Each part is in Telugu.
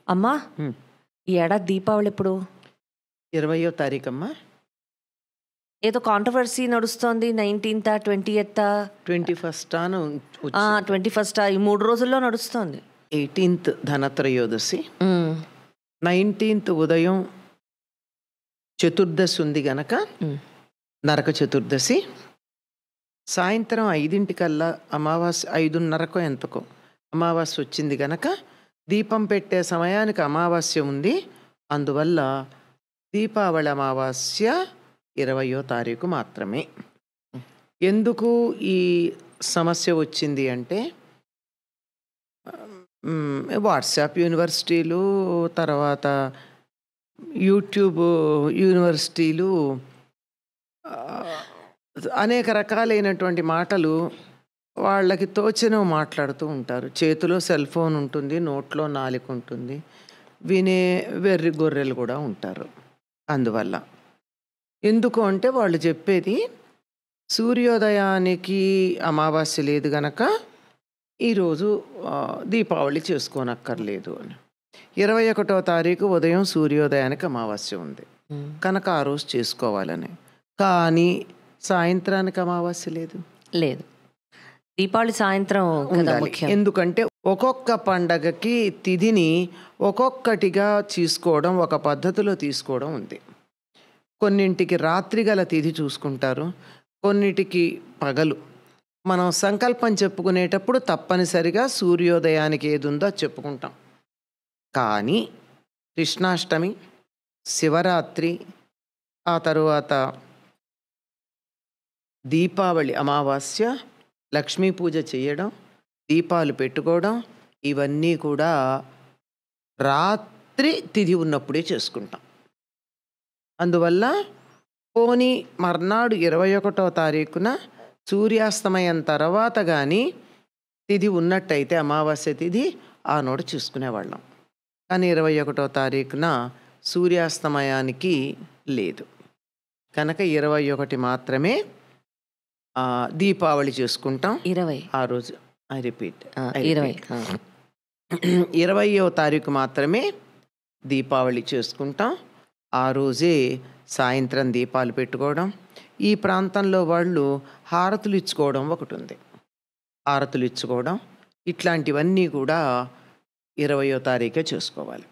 అమ్మా, హ్మ్. ఈ ఏడాది దీపావళి ఎప్పుడు? 20వ తారీఖమ్మా. ఏదో కాంట్రవర్సీ నడుస్తోంది. 19థా, 20థా, 21st వచ్చింది. 21st ఈ 3 రోజుల్లో నడుస్తోంది. 18th ధనత్రయోదశి, ఉమ్, 19th ఉదయం చతుర్దశి ఉంది గనక ఉమ్. నరక చతుర్దశి. సాయంత్రం 5 అమావాస్య, 5:30కో ఎంతకో అమావాస్య వచ్చింది గనక దీపం పెట్టే సమయానికి అమావాస్య ఉంది. అందువల్ల దీపావళి అమావాస్య 20వ తారీఖు మాత్రమే. ఎందుకు ఈ సమస్య వచ్చింది అంటే వాట్సాప్ యూనివర్సిటీలు, తర్వాత యూట్యూబ్ యూనివర్సిటీలు అనేక రకాలైనటువంటి మాటలు వాళ్ళకి తోచినవి మాట్లాడుతూ ఉంటారు. చేతిలో సెల్ ఫోన్ ఉంటుంది, నోట్లో నాలుక ఉంటుంది, వినే వెర్రి గొర్రెలు కూడా ఉంటారు. అందువల్ల ఎందుకు అంటే వాళ్ళు చెప్పేది సూర్యోదయానికి అమావాస్య లేదు గనక ఈరోజు దీపావళి చేసుకోనక్కర్లేదు అని. 21వ తారీఖు ఉదయం సూర్యోదయానికి అమావాస్య ఉంది కనుక ఆ రోజు చేసుకోవాలని. కానీ సాయంత్రానికి అమావాస్య లేదు. లేదు, దీపావళి సాయంత్రం కదా ఉండాలి. ముఖ్యం. ఎందుకంటే ఒక్కొక్క పండగకి తిథిని ఒక్కొక్కటిగా తీసుకోవడం, ఒక పద్ధతిలో తీసుకోవడం ఉంది. కొన్నింటికి రాత్రి గల తిథి చూసుకుంటారు, కొన్నిటికి పగలు. మనం సంకల్పం చెప్పుకునేటప్పుడు తప్పనిసరిగా సూర్యోదయానికి ఏది ఉందో అది చెప్పుకుంటాం. కానీ కృష్ణాష్టమి, శివరాత్రి, ఆ తరువాత దీపావళి అమావాస్య, లక్ష్మీ పూజ చేయడం, దీపాలు పెట్టుకోవడం, ఇవన్నీ కూడా రాత్రి తిథి ఉన్నప్పుడే చేసుకుంటాం. అందువల్ల పోనీ మర్నాడు 21వ తారీఖున సూర్యాస్తమయం తర్వాత కానీ తిథి ఉన్నట్టయితే అమావాస్య తిథి ఆనాడు చూసుకునేవాళ్ళం. కానీ 21వ తారీఖున సూర్యాస్తమయానికి లేదు కనుక 21 మాత్రమే దీపావళి చేసుకుంటాం. 20 ఆ రోజు ఐ రిపీట్ 20 20వ తారీఖు మాత్రమే దీపావళి చేసుకుంటాం. ఆ రోజే సాయంత్రం దీపాలు పెట్టుకోవడం. ఈ ప్రాంతంలో వాళ్ళు హారతులు ఇచ్చుకోవడం ఒకటి ఉంది. హారతులు ఇచ్చుకోవడం ఇట్లాంటివన్నీ కూడా 20వ తారీఖే చేసుకోవాలి.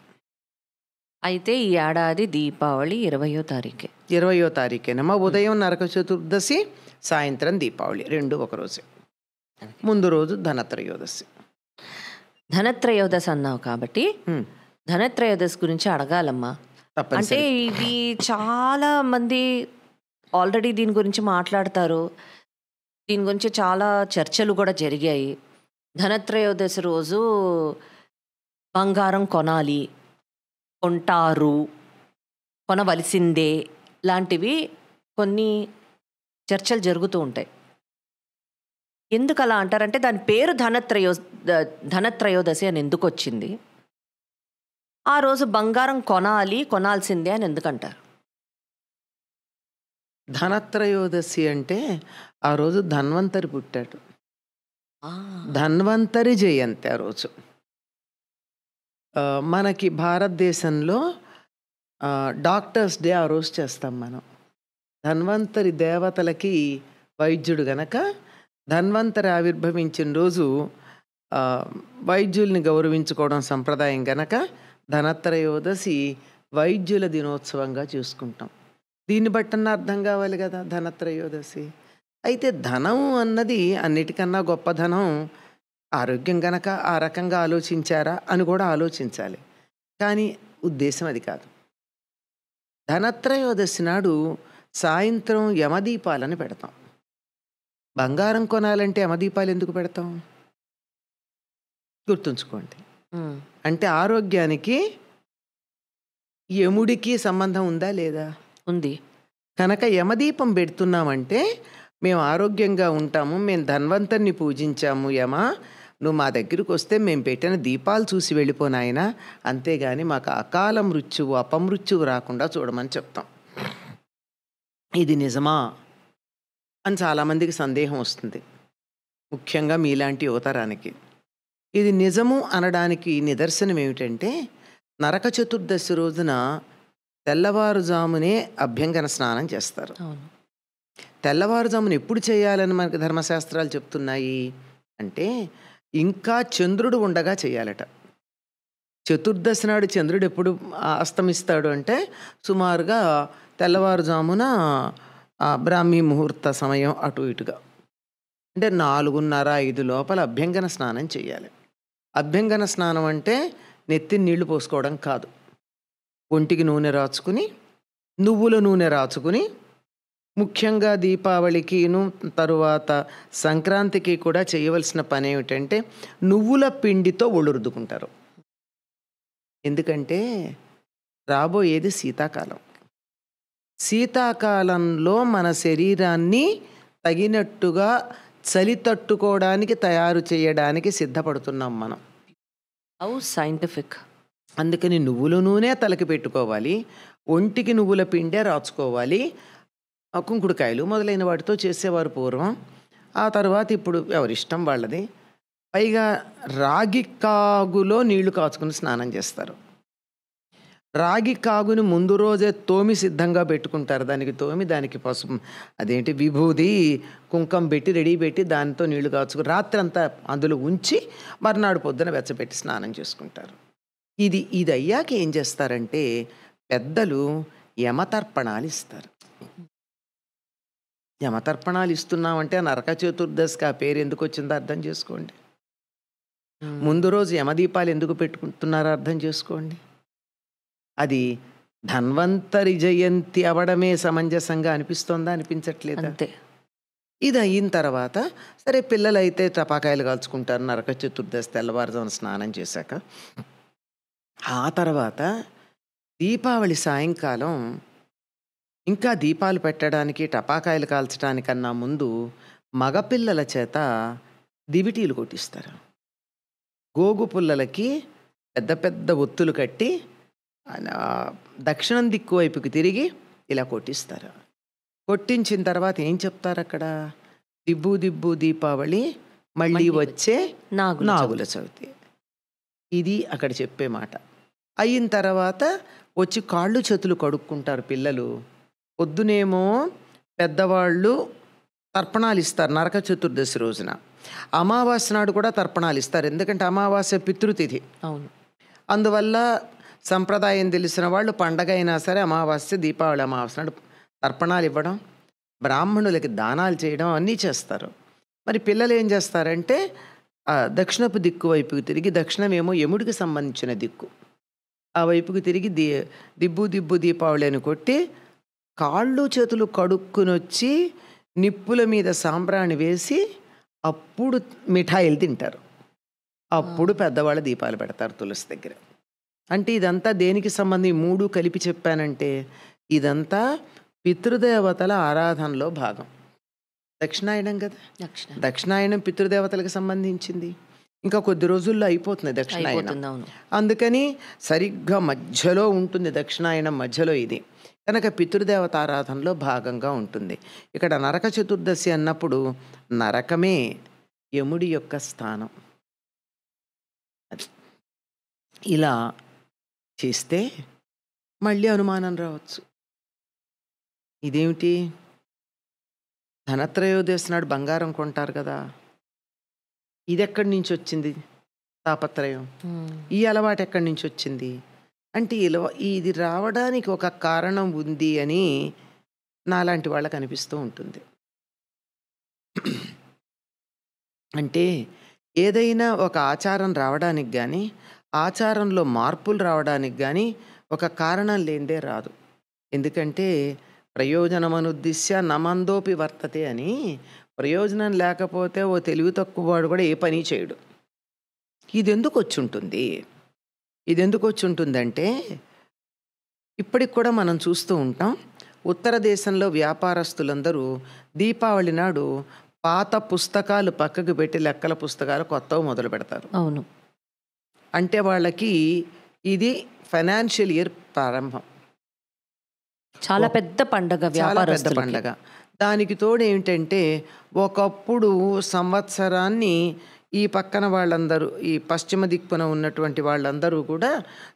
అయితే ఈ ఏడాది దీపావళి 20వ తారీఖే. 20వ తారీఖేనమ్మా. ఉదయం నరక చతుర్దశి, సాయంత్రం దీపావళి, రెండు ఒకరోజే. ముందు రోజు ధనత్రయోదశి. ధనత్రయోదశి అన్నావు కాబట్టి ధనత్రయోదశి గురించి అడగాలమ్మా. అంటే తప్పనిసరి. ఇది చాలా మంది ఆల్రెడీ దీని గురించి మాట్లాడతారు. దీని గురించి చాలా చర్చలు కూడా జరిగాయి. ధనత్రయోదశి రోజు బంగారం కొనాలి, కొంటారు, కొనవలసిందే లాంటివి కొన్ని చర్చలు జరుగుతూ ఉంటాయి. ఎందుకు అలా అంటారంటే దాని పేరు ధనత్రయోదశి అని ఎందుకు వచ్చింది? ఆ రోజు బంగారం కొనాలి, కొనాల్సిందే అని ఎందుకంటారు? ధనత్రయోదశి అంటే ఆ రోజు ధన్వంతరి పుట్టాడు. ఆ, ధన్వంతరి జయంతి ఆ రోజు. మనకి భారతదేశంలో డాక్టర్స్ డే ఆ రోజు చేస్తాం మనం. ధన్వంతరి దేవతలకి వైద్యుడు గనక ధన్వంతరి ఆవిర్భవించిన రోజు వైద్యుల్ని గౌరవించుకోవడం సంప్రదాయం గనక ధనత్రయోదశి వైద్యుల దినోత్సవంగా చూసుకుంటాం. దీన్ని బట్టన్న అర్థం కావాలి కదా ధనత్రయోదశి. అయితే ధనం అన్నది అన్నిటికన్నా గొప్ప ధనం. ఆరోగ్యం గనక ఆ రకంగా ఆలోచించారా అని కూడా ఆలోచించాలి. కానీ ఉద్దేశం అది కాదు. ధనత్రయోదశి నాడు సాయంత్రం యమదీపాలని పెడతాం. బంగారం కొనాలంటే యమదీపాలు ఎందుకు పెడతాం? గుర్తుంచుకోండి. అంటే ఆరోగ్యానికి యముడికి సంబంధం ఉందా లేదా? ఉంది. కనుక యమదీపం పెడుతున్నామంటే మేము ఆరోగ్యంగా ఉంటాము, మేము ధన్వంతరిని పూజించాము. యమ, నువ్వు మా దగ్గరికి వస్తే మేము పెట్టిన దీపాలు చూసి వెళ్ళిపోనాయనా, అంతేగాని మాకు అకాల మృత్యువు, అపమృత్యువు రాకుండా చూడమని చెప్తాం. ఇది నిజమా అని చాలామందికి సందేహం వస్తుంది, ముఖ్యంగా మీలాంటి యువతరానికి. ఇది నిజము అనడానికి నిదర్శనం ఏమిటంటే నరక చతుర్దశి రోజున తెల్లవారుజామునే అభ్యంగన స్నానం చేస్తారు. అవును. తెల్లవారుజామున ఎప్పుడు చేయాలని మనకి ధర్మశాస్త్రాలు చెప్తున్నాయి అంటే, ఇంకా చంద్రుడు ఉండగా చేయాలట. చతుర్దశి నాడు చంద్రుడు ఎప్పుడు అస్తమిస్తాడు అంటే సుమారుగా తెల్లవారుజామున బ్రాహ్మీ ముహూర్త సమయం అటు ఇటుగా, అంటే 4:30-5 లోపల అభ్యంగన స్నానం చేయాలి. అభ్యంగన స్నానం అంటే నెత్తి నీళ్లు పోసుకోవడం కాదు. ఒంటికి నూనె రాచుకుని, నువ్వుల నూనె రాచుకుని, ముఖ్యంగా దీపావళికిను తరువాత సంక్రాంతికి కూడా చేయవలసిన పని ఏమిటంటే నువ్వుల పిండితో ఒళ్ళు రుద్దుకుంటారు. ఎందుకంటే రాబోయేది శీతాకాలం. శీతాకాలంలో మన శరీరాన్ని తగినట్టుగా చలి తట్టుకోవడానికి తయారు చేయడానికి సిద్ధపడుతున్నాం మనం. How scientific. అందుకని నువ్వుల నూనె తలకి పెట్టుకోవాలి, ఒంటికి నువ్వుల పిండే రాచుకోవాలి. కుంకుడుకాయలు మొదలైన వాటితో చేసేవారు పూర్వం. ఆ తర్వాత ఇప్పుడు ఎవరిష్టం వాళ్ళది. పైగా రాగి కాగులో నీళ్లు కాచుకుని స్నానం చేస్తారు. రాగి కాగుని ముందు రోజే తోమి సిద్ధంగా పెట్టుకుంటారు. దానికి పసుపు, అదేంటి విభూది, కుంకం పెట్టి రెడీ పెట్టి దానితో నీళ్లు కాచుకుని రాత్రి అంతా అందులో ఉంచి మర్నాడు పొద్దున వెచ్చబెట్టి స్నానం చేసుకుంటారు. ఇది అయ్యాక ఏం చేస్తారంటే పెద్దలు యమతర్పణాలు ఇస్తారు. యమతర్పణాలు ఇస్తున్నామంటే నరక చతుర్దశికి ఆ పేరు ఎందుకు వచ్చిందో అర్థం చేసుకోండి. ముందు రోజు యమదీపాలు ఎందుకు పెట్టుకుంటున్నారో అర్థం చేసుకోండి. అది ధన్వంతరి జయంతి అవడమే సమంజసంగా అనిపిస్తోందా, అనిపించట్లేదా? అంతే. ఇది అయిన తర్వాత సరే పిల్లలైతే టపాకాయలు కాల్చుకుంటారు నరక చతుర్దశి తెల్లవారుజామున స్నానం చేశాక. ఆ తర్వాత దీపావళి సాయంకాలం ఇంకా దీపాలు పెట్టడానికి టపాకాయలు కాల్చడానికన్నా ముందు మగపిల్లల చేత దివిటీలు కొట్టిస్తారు. గోగు పుల్లలకి పెద్ద పెద్ద ఒత్తులు కట్టి దక్షిణం దిక్కు వైపుకి తిరిగి ఇలా కొట్టిస్తారు. కొట్టించిన తర్వాత ఏం చెప్తారు అక్కడ? దిబ్బు దిబ్బు దీపావళి మళ్ళీ వచ్చే నాగుల చవితి. ఇది అక్కడ చెప్పే మాట. అయిన తర్వాత వచ్చి కాళ్ళు చేతులు కడుక్కుంటారు పిల్లలు. పొద్దునేమో పెద్దవాళ్ళు తర్పణాలు ఇస్తారు నరక చతుర్దశి రోజున. అమావాస్య నాడు కూడా తర్పణాలు ఇస్తారు, ఎందుకంటే అమావాస్య పితృతిథి. అవును. అందువల్ల సంప్రదాయం తెలిసిన వాళ్ళు పండగ అయినా సరే అమావాస్య, దీపావళి అమావాస్య నాడు తర్పణాలు ఇవ్వడం, బ్రాహ్మణులకి దానాలు చేయడం అన్నీ చేస్తారు. మరి పిల్లలు ఏం చేస్తారంటే దక్షిణపు దిక్కు వైపుకి తిరిగి, దక్షిణమేమో యముడికి సంబంధించిన దిక్కు, ఆ వైపుకి తిరిగి దిబ్బు దిబ్బు దీపావళి అని కొట్టి కాళ్ళు చేతులు కడుక్కుని వచ్చి నిప్పుల మీద సాంబ్రాణి వేసి అప్పుడు మిఠాయిలు తింటారు. అప్పుడు పెద్దవాళ్ళు దీపాలు పెడతారు తులసి దగ్గర. అంటే ఇదంతా దేనికి సంబంధం? 3 కలిపి చెప్పానంటే ఇదంతా పితృదేవతల ఆరాధనలో భాగం. దక్షిణాయనం కదా, దక్షిణాయనం పితృదేవతలకు సంబంధించింది. ఇంకా కొద్ది రోజుల్లో అయిపోతుంది దక్షిణాయనం. అందుకని సరిగ్గా మధ్యలో ఉంటుంది దక్షిణాయనం, మధ్యలో ఇది కనుక పితృదేవత ఆరాధనలో భాగంగా ఉంటుంది. ఇక్కడ నరక చతుర్దశి అన్నప్పుడు నరకమే యముడి యొక్క స్థానం. ఇలా చేస్తే మళ్ళీ అనుమానం రావచ్చు, ఇదేమిటి ధనత్రయోదశి నాడు బంగారం కొంటారు కదా, ఇది ఎక్కడి నుంచి వచ్చింది తాపత్రయం, ఈ అలవాటు ఎక్కడి నుంచి వచ్చింది అంటే ఇది రావడానికి ఒక కారణం ఉంది అని నాలాంటి వాళ్ళకి అనిపిస్తూ ఉంటుంది. అంటే ఏదైనా ఒక ఆచారం రావడానికి కానీ, ఆచారంలో మార్పులు రావడానికి కానీ ఒక కారణం లేనిదే రాదు. ఎందుకంటే ప్రయోజనమనుద్దిశ్య నమందోపి వర్తతే అని, ప్రయోజనం లేకపోతే ఓ తెలివి తక్కువ వాడు కూడా ఏ పని చేయడు. ఇది ఎందుకు వచ్చి ఉంటుంది? ఇది ఎందుకు వచ్చి ఉంటుందంటే ఇప్పటికి కూడా మనం చూస్తూ ఉంటాం, ఉత్తర దేశంలో వ్యాపారస్తులందరూ దీపావళి నాడు పాత పుస్తకాలు పక్కకు పెట్టి లెక్కల పుస్తకాలు కొత్తవి మొదలు పెడతారు. అవును. అంటే వాళ్ళకి ఇది ఫైనాన్షియల్ ఇయర్ ప్రారంభం, చాలా పెద్ద పండగ, చాలా పెద్ద పండగ. దానికి తోడు ఏమిటంటే ఒకప్పుడు సంవత్సరాన్ని ఈ పక్కన వాళ్ళందరూ, ఈ పశ్చిమ దిక్కున ఉన్నటువంటి వాళ్ళందరూ కూడా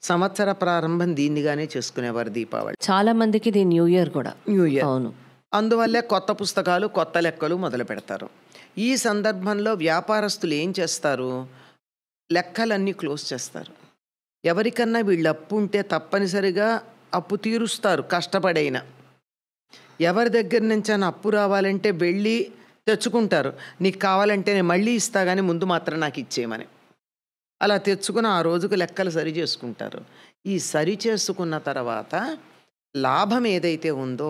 సంవత్సర ప్రారంభం దీన్నిగానే చేసుకునేవారు దీపావళి. చాలా మందికి ఇది న్యూ ఇయర్ కూడా. New year. అవును. అందువల్లే కొత్త పుస్తకాలు, కొత్త లెక్కలు మొదలు పెడతారు. ఈ సందర్భంలో వ్యాపారస్తులు ఏం చేస్తారు? లెక్కలన్నీ క్లోజ్ చేస్తారు. ఎవరికన్నా వీళ్ళు అప్పు ఉంటే తప్పనిసరిగా అప్పు తీరుస్తారు కష్టపడైనా. ఎవరి దగ్గర నుంచైనా అప్పు రావాలంటే వెళ్ళి తెచ్చుకుంటారు. నీకు కావాలంటే నేను మళ్ళీ ఇస్తా కానీ ముందు మాత్రం నాకు ఇచ్చేయమని. అలా తెచ్చుకుని ఆ రోజుకు లెక్కలు సరి చేసుకుంటారు. ఈ సరి చేసుకున్న తర్వాత లాభం ఏదైతే ఉందో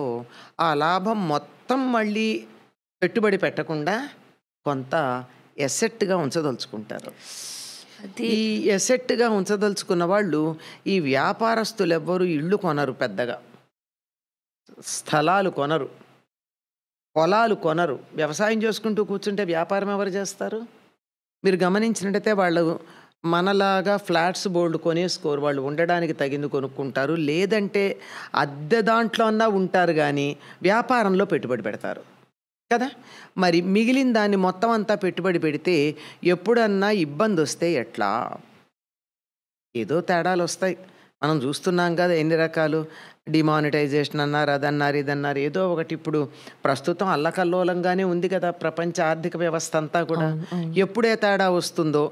ఆ లాభం మొత్తం మళ్ళీ పెట్టుబడి పెట్టకుండా కొంత ఎసెట్గా ఉంచదలుచుకుంటారు. ఈ ఎసెట్గా ఉంచదలుచుకున్న వాళ్ళు, ఈ వ్యాపారస్తులు ఎవ్వరూ ఇళ్ళు కొనరు, పెద్దగా స్థలాలు కొనరు, పొలాలు కొనరు. వ్యవసాయం చేసుకుంటూ కూర్చుంటే వ్యాపారం ఎవరు చేస్తారు? మీరు గమనించినట్టయితే వాళ్ళు మనలాగా ఫ్లాట్స్ బోర్డు కొనేసుకోరు. వాళ్ళు ఉండడానికి తగింది కొనుక్కుంటారు, లేదంటే అద్దె దాంట్లో అన్నా ఉంటారు, కానీ వ్యాపారంలో పెట్టుబడి పెడతారు కదా. మరి మిగిలిన దాన్ని మొత్తం అంతా పెట్టుబడి పెడితే ఎప్పుడన్నా ఇబ్బంది వస్తే ఎట్లా? ఏదో తేడాలు వస్తాయి. మనం చూస్తున్నాం కదా ఎన్ని రకాలు. డిమానిటైజేషన్ అన్నారు, అదన్నారు, ఇదన్నారు, ఏదో ఒకటి. ఇప్పుడు ప్రస్తుతం అల్లకల్లోలంగానే ఉంది కదా ప్రపంచ ఆర్థిక వ్యవస్థ అంతా కూడా. ఎప్పుడే తేడా వస్తుందో,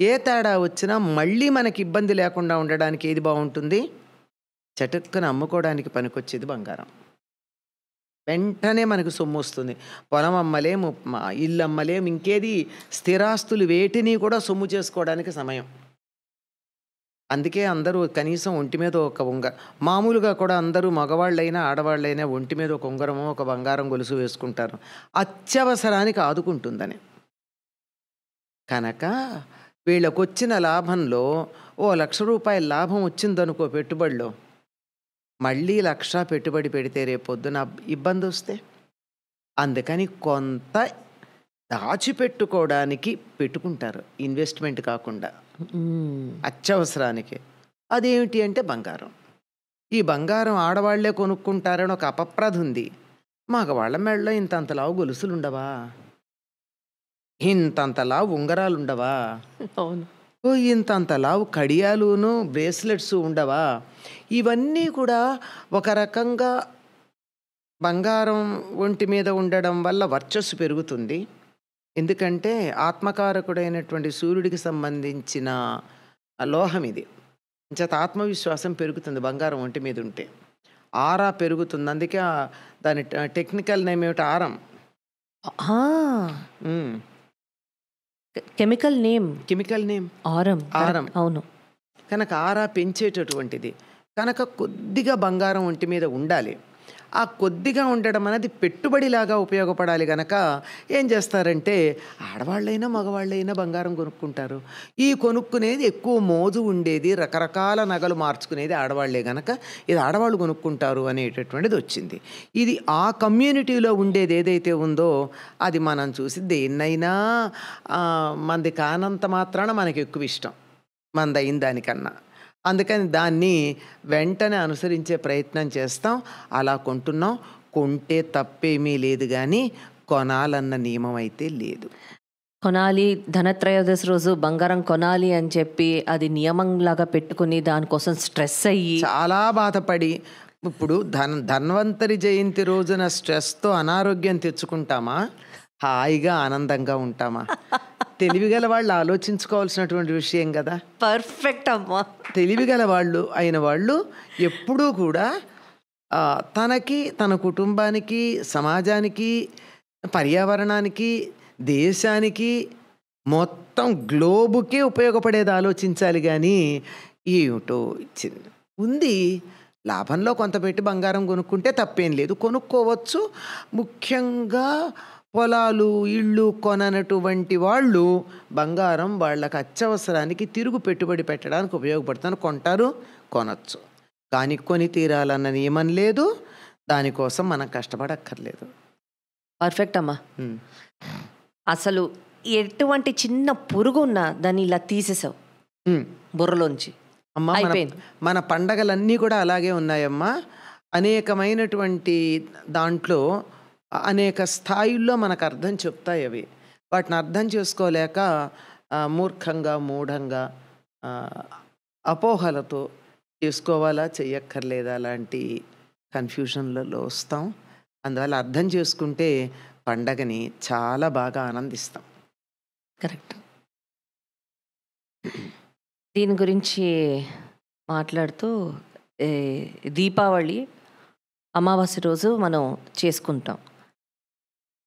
ఏ తేడా వచ్చినా మళ్ళీ మనకి ఇబ్బంది లేకుండా ఉండడానికి ఏది బాగుంటుంది? చటుక్కున అమ్ముకోవడానికి పనికొచ్చేది బంగారం. వెంటనే మనకు సొమ్ము వస్తుంది. పొలం అమ్మలేము, ఇల్లు అమ్మలేము, ఇంకేది స్థిరాస్తులు వేటిని కూడా సొమ్ము చేసుకోవడానికి సమయం. అందుకే అందరూ కనీసం ఒంటి మీద ఒక మామూలుగా కూడా అందరూ మగవాళ్ళైనా ఆడవాళ్ళైనా ఒంటి మీద ఒక ఉంగరమో ఒక బంగారం గొలుసు వేసుకుంటారు, అత్యవసరానికి ఆదుకుంటుందని. కనుక వీళ్ళకొచ్చిన లాభంలో ₹1,00,000 లాభం వచ్చిందనుకో పెట్టుబడిలో, మళ్ళీ 1,00,000 పెట్టుబడి పెడితే రేపొద్దున ఇబ్బంది వస్తే, అందుకని కొంత దాచిపెట్టుకోవడానికి పెట్టుకుంటారు, ఇన్వెస్ట్మెంట్ కాకుండా అత్యవసరానికి. అదేమిటి అంటే బంగారం. ఈ బంగారం ఆడవాళ్లే కొనుక్కుంటారని ఒక అపప్రథ ఉంది. మగవాళ్ళ మెడలో ఇంతంతలావు గొలుసులు ఉండవా? ఇంతంతలావు ఉంగరాలు ఉండవా? అవును. ఇంతంతలావు కడియాలును బ్రేస్లెట్స్ ఉండవా? ఇవన్నీ కూడా ఒక రకంగా బంగారం ఒంటి మీద ఉండడం వల్ల వర్చస్సు పెరుగుతుంది. ఎందుకంటే ఆత్మకారకుడైనటువంటి సూర్యుడికి సంబంధించిన లోహం ఇది. చేత ఆత్మవిశ్వాసం పెరుగుతుంది బంగారం ఒంటి మీద ఉంటే. ఆరా పెరుగుతుంది. అందుకే దాని టెక్నికల్ నేమ్ ఏమిటి? ఆరం. Chemical name aurum. అవును. కనుక ఆరా పెంచేటటువంటిది. కనుక కొద్దిగా బంగారం ఒంటి మీద ఉండాలి. ఆ కొద్దిగా ఉండడం అనేది పెట్టుబడిలాగా ఉపయోగపడాలి. కనుక ఏం చేస్తారంటే ఆడవాళ్ళైనా మగవాళ్ళైనా బంగారం కొనుక్కుంటారు. ఈ కొనుక్కునేది ఎక్కువ మోజు ఉండేది, రకరకాల నగలు మార్చుకునేది ఆడవాళ్లే. కనుక ఇది ఆడవాళ్ళు కొనుక్కుంటారు అనేటటువంటిది వచ్చింది. ఇది ఆ కమ్యూనిటీలో ఉండేది ఏదైతే ఉందో అది మనం చూసి దేన్నైనా మనది కానంత మాత్రాన మనకి ఎక్కువ ఇష్టం మనది అయిన దానికన్నా. అందుకని దాన్ని వెంటనే అనుసరించే ప్రయత్నం చేస్తాం. అలా కొంటున్నాం. కొంటే తప్పేమీ లేదు, కానీ కొనాలన్న నియమం అయితే లేదు. కొనాలి, ధనత్రయోదశి రోజు బంగారం కొనాలి అని చెప్పి అది నియమంలాగా పెట్టుకుని దానికోసం స్ట్రెస్ అయ్యి చాలా బాధపడి, ఇప్పుడు ధన్వంతరి జయంతి రోజున స్ట్రెస్తో అనారోగ్యం తెచ్చుకుంటామా? హాయిగా ఆనందంగా ఉంటామా? తెలివిగల వాళ్ళు ఆలోచించుకోవాల్సినటువంటి విషయం కదా. పర్ఫెక్ట్ అమ్మా. తెలివిగల వాళ్ళు అయిన వాళ్ళు ఎప్పుడూ కూడా తనకి, తన కుటుంబానికి, సమాజానికి, పర్యావరణానికి, దేశానికి, మొత్తం గ్లోబుకే ఉపయోగపడేది ఆలోచించాలి. కానీ ఏమిటో ఇచ్చింది ఉంది. లాభంలో కొంత పెట్టి బంగారం కొనుక్కుంటే తప్పేం లేదు, కొనుక్కోవచ్చు. ముఖ్యంగా పొలాలు, ఇళ్ళు కొననటువంటి వాళ్ళు బంగారం వాళ్ళకి అత్యవసరానికి తిరుగు పెట్టుబడి పెట్టడానికి ఉపయోగపడుతుంది. కొంటారు, కొనచ్చు. కానీ కొని తీరాలన్న నియమం లేదు, దానికోసం మనం కష్టపడక్కర్లేదు. పర్ఫెక్ట్ అమ్మా. అసలు ఎటువంటి చిన్న పురుగు ఉన్నా దాన్ని ఇలా తీసేసావు బుర్రలోంచి. అమ్మా, మన పండగలన్నీ కూడా అలాగే ఉన్నాయమ్మా. అనేకమైనటువంటి దాంట్లో అనేక స్థాయిల్లో మనకు అర్థం చెప్తాయి అవి. వాటిని అర్థం చేసుకోలేక మూర్ఖంగా, మూఢంగా, అపోహలతో చేసుకోవాలా, చెయ్యక్కర్లేదా లాంటి కన్ఫ్యూషన్లలో వస్తాం. అందువల్ల అర్థం చేసుకుంటే పండగని చాలా బాగా ఆనందిస్తాం. కరెక్ట్. దీని గురించి మాట్లాడుతూ ఏ, దీపావళి అమావాస్య రోజు మనం చేసుకుంటాం.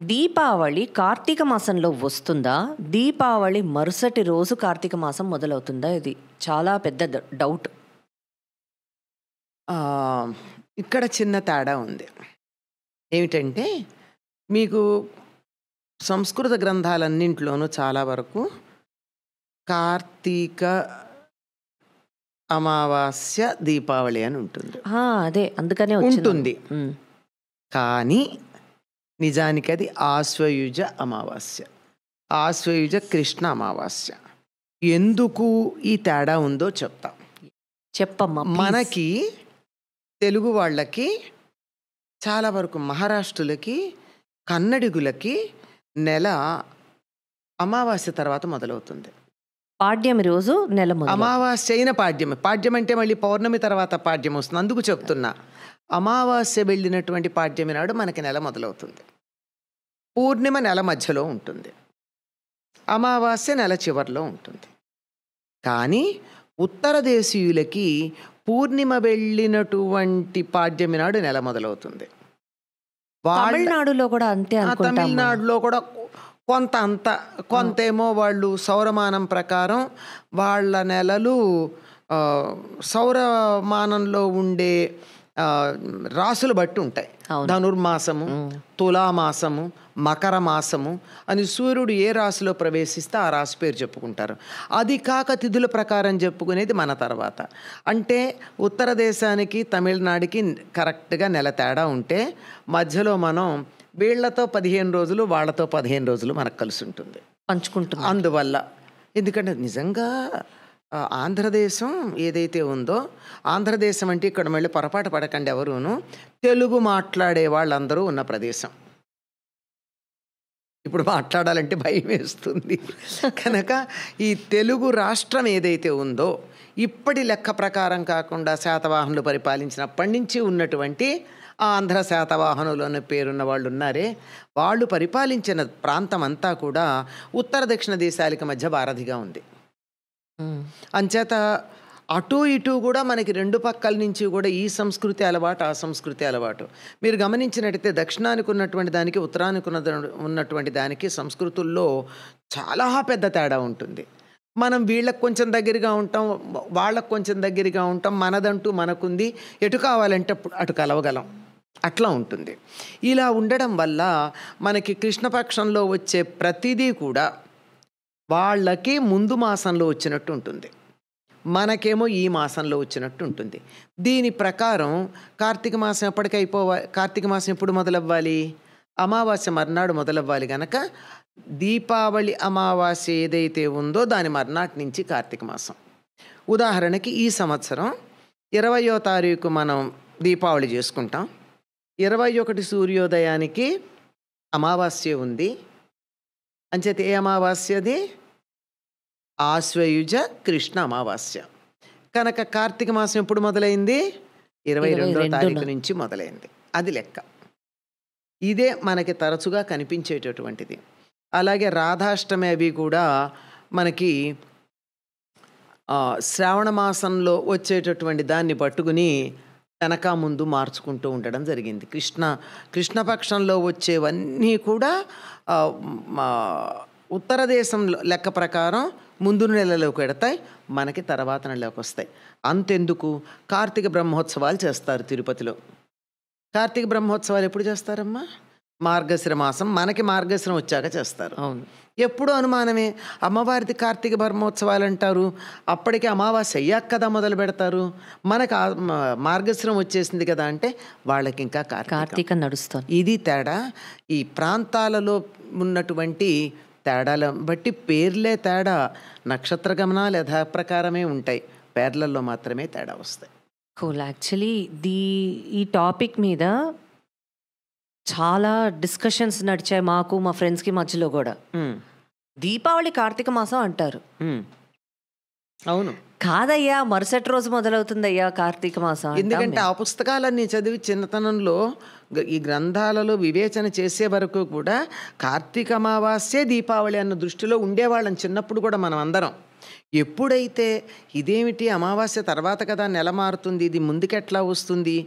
దీపావళి కార్తీక మాసంలో వస్తుందా, దీపావళి మరుసటి రోజు కార్తీక మాసం మొదలవుతుందా? ఇది చాలా పెద్ద డౌట్. ఆ, ఇక్కడ చిన్న తేడా ఉంది. ఏమిటంటే, మీకు సంస్కృత గ్రంథాలన్నింటిలోనూ చాలా వరకు కార్తీక అమావాస్య దీపావళి అని ఉంటుంది. అదే అందుకనే వచ్చింది. ఉంటుంది. కానీ నిజానికి అది ఆశ్వయుజ అమావాస్య, ఆశ్వయుజ కృష్ణ అమావాస్య. ఎందుకు ఈ తేడా ఉందో చెప్తా. చెప్పమ్మా. మనకి తెలుగు వాళ్ళకి చాలా వరకు మహారాష్ట్రులకి, కన్నడిగులకి నెల అమావాస్య తర్వాత మొదలవుతుంది. పాడ్యమి రోజు నెల అమావాస్య అయిన పాడ్యమి. పాడ్యం అంటే మళ్ళీ పౌర్ణమి తర్వాత పాడ్యం వస్తుంది. అందుకు చెప్తున్నా, అమావాస్య వెళ్ళినటువంటి పాడ్యమి నాడు మనకి నెల మొదలవుతుంది. పూర్ణిమ నెల మధ్యలో ఉంటుంది, అమావాస్య నెల చివరిలో ఉంటుంది. కానీ ఉత్తర దేశీయులకి పూర్ణిమ వెళ్ళినటువంటి పాడ్యమి నాడు నెల మొదలవుతుంది. తమిళనాడులో కూడా అంతే. తమిళనాడులో కూడా కొంతేమో వాళ్ళు సౌరమానం ప్రకారం వాళ్ళ నెలలు సౌరమానంలో ఉండే రాసులు బట్టి ఉంటాయి. ధనుర్మాసము, తులామాసము, మకర మాసము అని సూర్యుడు ఏ రాశిలో ప్రవేశిస్తే ఆ రాశి పేరు చెప్పుకుంటారు. అది కాక తిథుల ప్రకారం చెప్పుకునేది మన తర్వాత. అంటే ఉత్తర దేశానికి తమిళనాడుకి కరెక్ట్గా నెల తేడా ఉంటే మధ్యలో మనం వీళ్లతో 15 రోజులు, వాళ్ళతో 15 రోజులు మనకు కలిసి ఉంటుంది, పంచుకుంటుంది. అందువల్ల ఎందుకంటే నిజంగా ఆంధ్రదేశం ఏదైతే ఉందో, ఆంధ్రదేశం అంటే ఇక్కడ మళ్ళీ పొరపాటు పడకండి ఎవరును, తెలుగు మాట్లాడే వాళ్ళందరూ ఉన్న ప్రదేశం. ఇప్పుడు మాట్లాడాలంటే భయం వేస్తుంది కనుక ఈ తెలుగు రాష్ట్రం ఏదైతే ఉందో, ఇప్పటి లెక్క ప్రకారం కాకుండా శాతవాహనులు పరిపాలించినప్పటి నుంచి ఉన్నటువంటి ఆంధ్ర శాతవాహనులు పేరున్న వాళ్ళు ఉన్నారే, వాళ్ళు పరిపాలించిన ప్రాంతం అంతా కూడా ఉత్తర దక్షిణ దేశాలకు మధ్య వారధిగా ఉంది. అంచేత అటు ఇటు కూడా మనకి రెండు పక్కల నుంచి కూడా ఈ సంస్కృతి అలవాటు, ఆ సంస్కృతి అలవాటు. మీరు గమనించినట్టయితే దక్షిణానికి ఉన్నటువంటి దానికి, ఉత్తరానికి ఉన్నటువంటి దానికి సంస్కృతుల్లో చాలా పెద్ద తేడా ఉంటుంది. మనం వీళ్ళకి కొంచెం దగ్గరగా ఉంటాం, వాళ్ళకు కొంచెం దగ్గరగా ఉంటాం, మనదంటూ మనకుంది, ఎటు కావాలంటే అటు కలవగలం, అట్లా ఉంటుంది. ఇలా ఉండడం వల్ల మనకి కృష్ణపక్షంలో వచ్చే ప్రతిదీ కూడా వాళ్ళకి ముందు మాసంలో వచ్చినట్టు ఉంటుంది, మనకేమో ఈ మాసంలో వచ్చినట్టు ఉంటుంది. దీని ప్రకారం కార్తీక మాసం కార్తీక మాసం ఎప్పుడు మొదలవ్వాలి? అమావాస్య మర్నాడు మొదలవ్వాలి. కనుక దీపావళి అమావాస్య ఏదైతే ఉందో దాని మర్నాటి నుంచి కార్తీక మాసం. ఉదాహరణకి ఈ సంవత్సరం 20వ తారీఖు మనం దీపావళి చేసుకుంటాం. 21 సూర్యోదయానికి అమావాస్య ఉంది. అంచేత ఏ అమావాస్యది? ఆశ్వయుజ కృష్ణ అమావాస్య. కనుక కార్తీక మాసం ఎప్పుడు మొదలైంది? 22వ తారీఖు నుంచి మొదలైంది. అది లెక్క. ఇదే మనకి తరచుగా కనిపించేటటువంటిది. అలాగే రాధాష్టమి అవి కూడా మనకి శ్రావణ మాసంలో వచ్చేటటువంటి దాన్ని పట్టుకుని వెనక ముందు మార్చుకుంటూ ఉండడం జరిగింది. కృష్ణపక్షంలో వచ్చేవన్నీ కూడా ఉత్తర దేశంలో లెక్క ప్రకారం ముందు నెలలోకి పెడతాయి, మనకి తర్వాత నెలలోకి వస్తాయి. అంతెందుకు, కార్తీక బ్రహ్మోత్సవాలు చేస్తారు తిరుపతిలో. కార్తీక బ్రహ్మోత్సవాలు ఎప్పుడు చేస్తారమ్మా? మార్గశిర మాసం, మనకి మార్గశిరం వచ్చాక చేస్తారు. అవును. ఎప్పుడు అనుమానమే, అమ్మవారిది కార్తీక బ్రహ్మోత్సవాలు అంటారు, అప్పటికి అమావాస్య అయ్యాక కదా మొదలు పెడతారు. మనకు మార్గశిరం వచ్చేసింది కదా అంటే వాళ్ళకి ఇంకా కార్తీక నడుస్తుంది. ఇది తేడా. ఈ ప్రాంతాలలో ఉన్నటువంటి తేడాల బట్టి పేర్లే తేడా, నక్షత్ర గమనాలు యథాప్రకారమే ఉంటాయి, పేర్లలో మాత్రమే తేడా వస్తాయి. కూల్. యాక్చువల్లీ ఈ టాపిక్ మీద చాలా డిస్కషన్స్ నడిచాయి మాకు, మా ఫ్రెండ్స్కి మధ్యలో కూడా. దీపావళి కార్తీక మాసం అంటారు. ఉమ్. అవును. కాదయ్యా, మరుసటి రోజు మొదలవుతుందయ్యా కార్తీక మాసం అంటాం ఎందుకంటే మేము. ఆ పుస్తకాలన్నీ చదివి చిన్నతనంలో ఈ గ్రంథాలలో వివేచన చేసే వరకు కూడా కార్తీక అమావాస్యే దీపావళి అన్న దృష్టిలో ఉండేవాళ్ళం చిన్నప్పుడు కూడా మనం అందరం. ఎప్పుడైతే ఇదేమిటి అమావాస్య తర్వాత కదా నెల మారుతుంది, ఇది ముందుకెట్లా వస్తుంది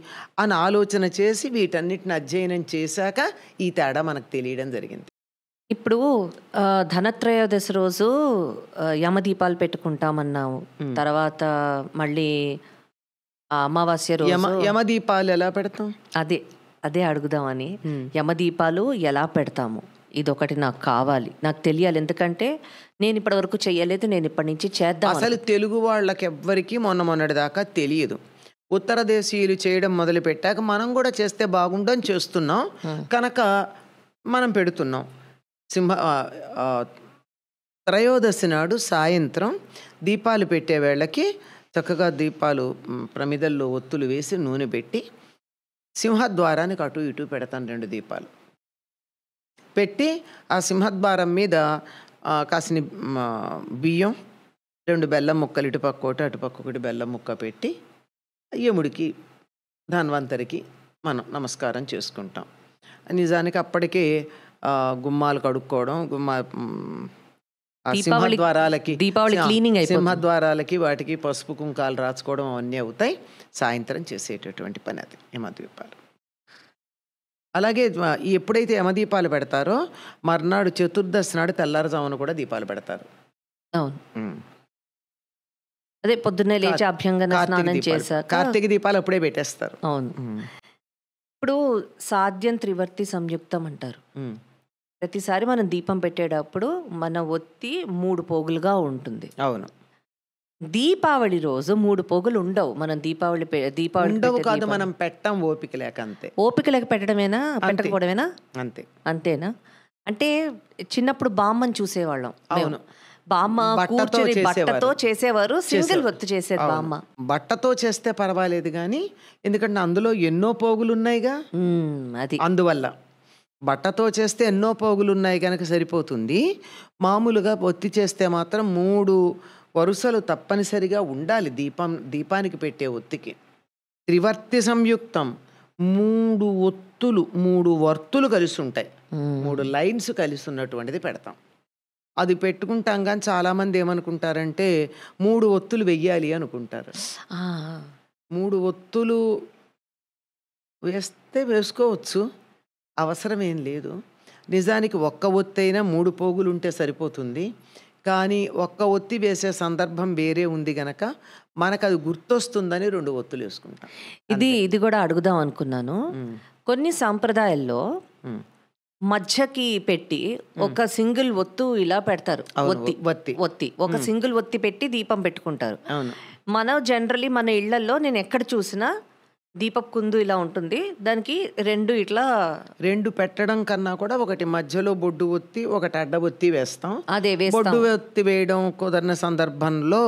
అని ఆలోచన చేసి వీటన్నిటిని అధ్యయనం చేశాక ఈ తేడా మనకు తెలియడం జరిగింది. ఇప్పుడు ధనత్రయోదశి రోజు యమదీపాలు పెట్టుకుంటామన్నాము. తర్వాత మళ్ళీ అమావాస్య రోజు యమదీపాలు ఎలా పెడతాం? అదే అదే అడుగుదామని. యమదీపాలు ఎలా పెడతాము, ఇదొకటి నాకు కావాలి, నాకు తెలియాలి. ఎందుకంటే నేను ఇప్పటి వరకు చెయ్యలేదు, నేను ఇప్పటి నుంచి చేద్దాం. అసలు తెలుగు వాళ్ళకి ఎవ్వరికీ మొన్నటి దాకా తెలియదు. ఉత్తర దేశీయులు చేయడం మొదలు పెట్టాక మనం కూడా చేస్తే బాగుండని చేస్తున్నాం కనుక మనం పెడుతున్నాం. త్రయోదశి నాడు సాయంత్రం దీపాలు పెట్టే వేళకి చక్కగా దీపాలు ప్రమిదల్లో ఒత్తులు వేసి నూనె పెట్టి సింహద్వారానికి అటు ఇటు పెడతాను 2 దీపాలు పెట్టి ఆ సింహద్వారం మీద కాసిన బియ్యం 2 బెల్లం ముక్కలు ఇటుపక్క ఒకటి అటుపక్క ఒకటి బెల్లం ముక్క పెట్టి యముడికి ధన్వంతరికి మనం నమస్కారం చేసుకుంటాం. నిజానికి అప్పటికే గుమ్మాలు కడుక్కోవడం, సింహద్వారాలకి సింహద్వారాలకి వాటికి పసుపు కుంకాలు రాచుకోవడం అవన్నీ అవుతాయి. సాయంత్రం చేసేటటువంటి పని అది యమదీపాలు. అలాగే ఎప్పుడైతే యమదీపాలు పెడతారో మర్నాడు చతుర్దశి నాడు తెల్లారుజామున కూడా దీపాలు పెడతారు. అవును, అదే పొద్దున్నే లేచి అభ్యంగన స్నానం చేశాక కార్తీక దీపాలు అప్పుడే పెట్టేస్తారు. అవును. ఇప్పుడు సాధ్యం త్రివర్తి సంయుక్తం అంటారు. ప్రతిసారి మనం దీపం పెట్టేటప్పుడు మన ఒత్తి 3 పోగులుగా ఉంటుంది. అవును. దీపావళి రోజు 3 పోగులు ఉండవు. మనం దీపావళి ఉండవు కాదు, మనం పెట్టం ఓపిక లేక. అంతే. ఓపిక లేక పెట్టడమేనా, పెట్టకపోవడమేనా? అంతే. అంతేనా? అంటే చిన్నప్పుడు బామ్మని చూసేవాళ్ళం. అవును. బామ్మ కూర్చొని బట్టతో చేసేవారు, సింగిల్ ఒత్తు చేసేది బామ్మ. బట్టతో చేస్తే పర్వాలేదు కానీ ఎందుకంటే అందులో ఎన్నో పోగులు ఉన్నాయిగా, అది అందువల్ల. బట్టతో చేస్తే ఎన్నో పోగులు ఉన్నాయి కనుక సరిపోతుంది. మామూలుగా ఒత్తి చేస్తే మాత్రం 3 వరుసలు తప్పనిసరిగా ఉండాలి దీపానికి పెట్టే ఒత్తికి. త్రివర్తి సంయుక్తం 3 ఒత్తులు 3 వర్తులు కలిసి ఉంటాయి, 3 లైన్స్ కలిసి ఉన్నటువంటిది పెడతాం. అది పెట్టుకుంటాం కానీ చాలామంది ఏమనుకుంటారంటే 3 ఒత్తులు వెయ్యాలి అనుకుంటారు. 3 ఒత్తులు వేస్తే వేసుకోవచ్చు, అవసరం ఏం లేదు. నిజానికి ఒక్క ఒత్తి అయినా 3 పోగులు ఉంటే సరిపోతుంది. కానీ ఒక్క ఒత్తి వేసే సందర్భం వేరే ఉంది గనక మనకు అది గుర్తొస్తుందని 2 ఒత్తులు వేసుకుంటాం. ఇది కూడా అడుగుదాం అనుకున్నాను. కొన్ని సాంప్రదాయాల్లో మధ్యకి పెట్టి ఒక సింగిల్ ఒత్తు ఇలా పెడతారు. ఒత్తి ఒక సింగిల్ ఒత్తి పెట్టి దీపం పెట్టుకుంటారు. మనం జనరలీ మన ఇళ్లలో నేను ఎక్కడ చూసినా దీపపు కుందు ఇలా ఉంటుంది, దానికి 2 ఇట్లా 2 పెట్టడం కన్నా కూడా ఒకటి మధ్యలో బొడ్డు ఒత్తి ఒకటి అడ్డ ఒత్తి వేస్తాం. అదే బొడ్డు ఒత్తి వేయడం కుదరని సందర్భంలో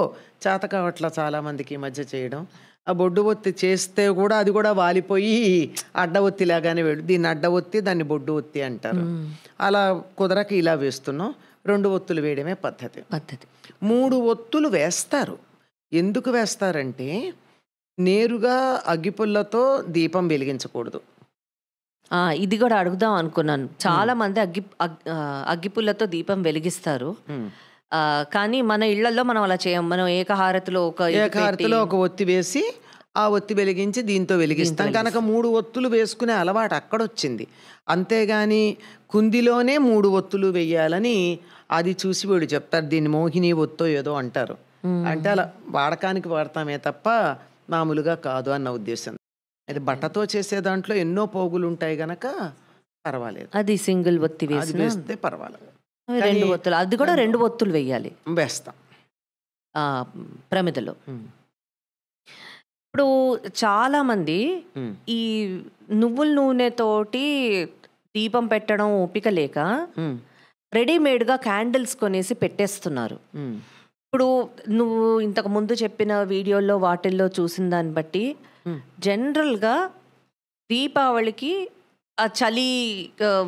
చేత కావట్లా చాలా మందికి మధ్య చేయడం. ఆ బొడ్డు ఒత్తి చేస్తే కూడా అది కూడా వాలిపోయి అడ్డ ఒత్తి లాగానే వేడు. దీన్ని అడ్డ ఒత్తి, దాన్ని బొడ్డు ఒత్తి అంటారు. అలా కుదరక ఇలా వేస్తున్నాం. 2 ఒత్తులు వేయడమే పద్ధతి. 3 ఒత్తులు వేస్తారు. ఎందుకు వేస్తారంటే నేరుగా అగ్గిపుల్లతో దీపం వెలిగించకూడదు. ఇది కూడా అడుగుదాం అనుకున్నాను. చాలా మంది అగ్గిపుల్లతో దీపం వెలిగిస్తారు, కానీ మన ఇళ్లలో మనం అలా చేయం. మనం ఏకహారతిలో ఒక ఒత్తి వేసి ఆ ఒత్తి వెలిగించి దీంతో వెలిగిస్తాం కనుక 3 ఒత్తులు వేసుకునే అలవాటు అక్కడొచ్చింది. అంతేగాని కుందిలోనే 3 ఒత్తులు వెయ్యాలని అది చూసి వీడు చెప్తారు, దీన్ని మోహిని ఒత్తో ఏదో అంటారు. అంటే అలా వాడకానికి వాడతామే తప్ప మామూలుగా కాదు అన్న ఉద్దేశం. అది బట్టతో చేసే దాంట్లో ఎన్నో పోగులు ఉంటాయి గనక పర్వాలేదు, అది సింగిల్ ఒత్తి వేస్తే పర్వాలేదు. 2 ఒత్తులు, అది కూడా 2 ఒత్తులు వేయాలి, వేస్తాం ప్రమిదలో. ఇప్పుడు చాలా మంది ఈ నువ్వుల నూనెతోటి దీపం పెట్టడం ఓపిక లేక రెడీమేడ్గా క్యాండిల్స్ కొనేసి పెట్టేస్తున్నారు. ఇప్పుడు నువ్వు ఇంతకు ముందు చెప్పిన వీడియోల్లో వాటిల్లో చూసిన దాన్ని బట్టి జనరల్గా దీపావళికి ఆ చలి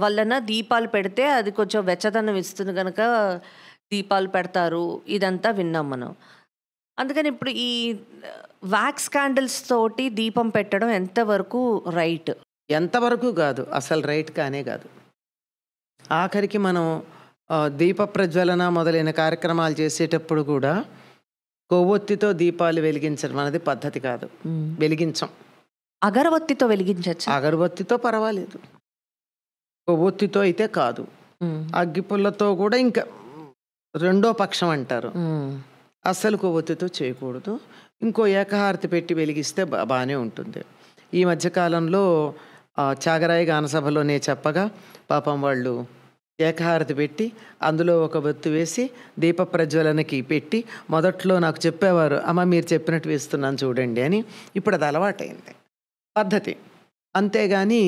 వలన దీపాలు పెడితే అది కొంచెం వెచ్చదనం ఇస్తుంది కనుక దీపాలు పెడతారు, ఇదంతా విన్నాం మనం. అందుకని ఇప్పుడు ఈ వ్యాక్స్ క్యాండిల్స్ తోటి దీపం పెట్టడం ఎంతవరకు రైట్? ఎంతవరకు కాదు, అసలు రైట్ కానే కాదు. ఆఖరికి మనం దీప ప్రజ్వలన మొదలైన కార్యక్రమాలు చేసేటప్పుడు కూడా కొవ్వొత్తితో దీపాలు వెలిగించడం అనేది పద్ధతి కాదు. వెలిగించం. అగరవత్తితో వెలిగించచ్చు. అగరవత్తితో పర్వాలేదు, కొవ్వొత్తితో అయితే కాదు. అగ్గిపుల్లతో కూడా ఇంకా రెండో పక్షం అంటారు. అస్సలు కొవ్వొత్తితో చేయకూడదు. ఇంకో ఏకహారతి పెట్టి వెలిగిస్తే బాగానే ఉంటుంది. ఈ మధ్యకాలంలో త్యాగరాయ గానసభలోనే చెప్పగా పాపం వాళ్ళు ఏకహారతి పెట్టి అందులో ఒక ఒత్తి వేసి దీప ప్రజ్వలనకి పెట్టి మొదట్లో నాకు చెప్పేవారు, అమ్మ మీరు చెప్పినట్టు వేస్తున్నాను చూడండి అని. ఇప్పుడు అది అలవాటైంది పద్ధతి. అంతేగాని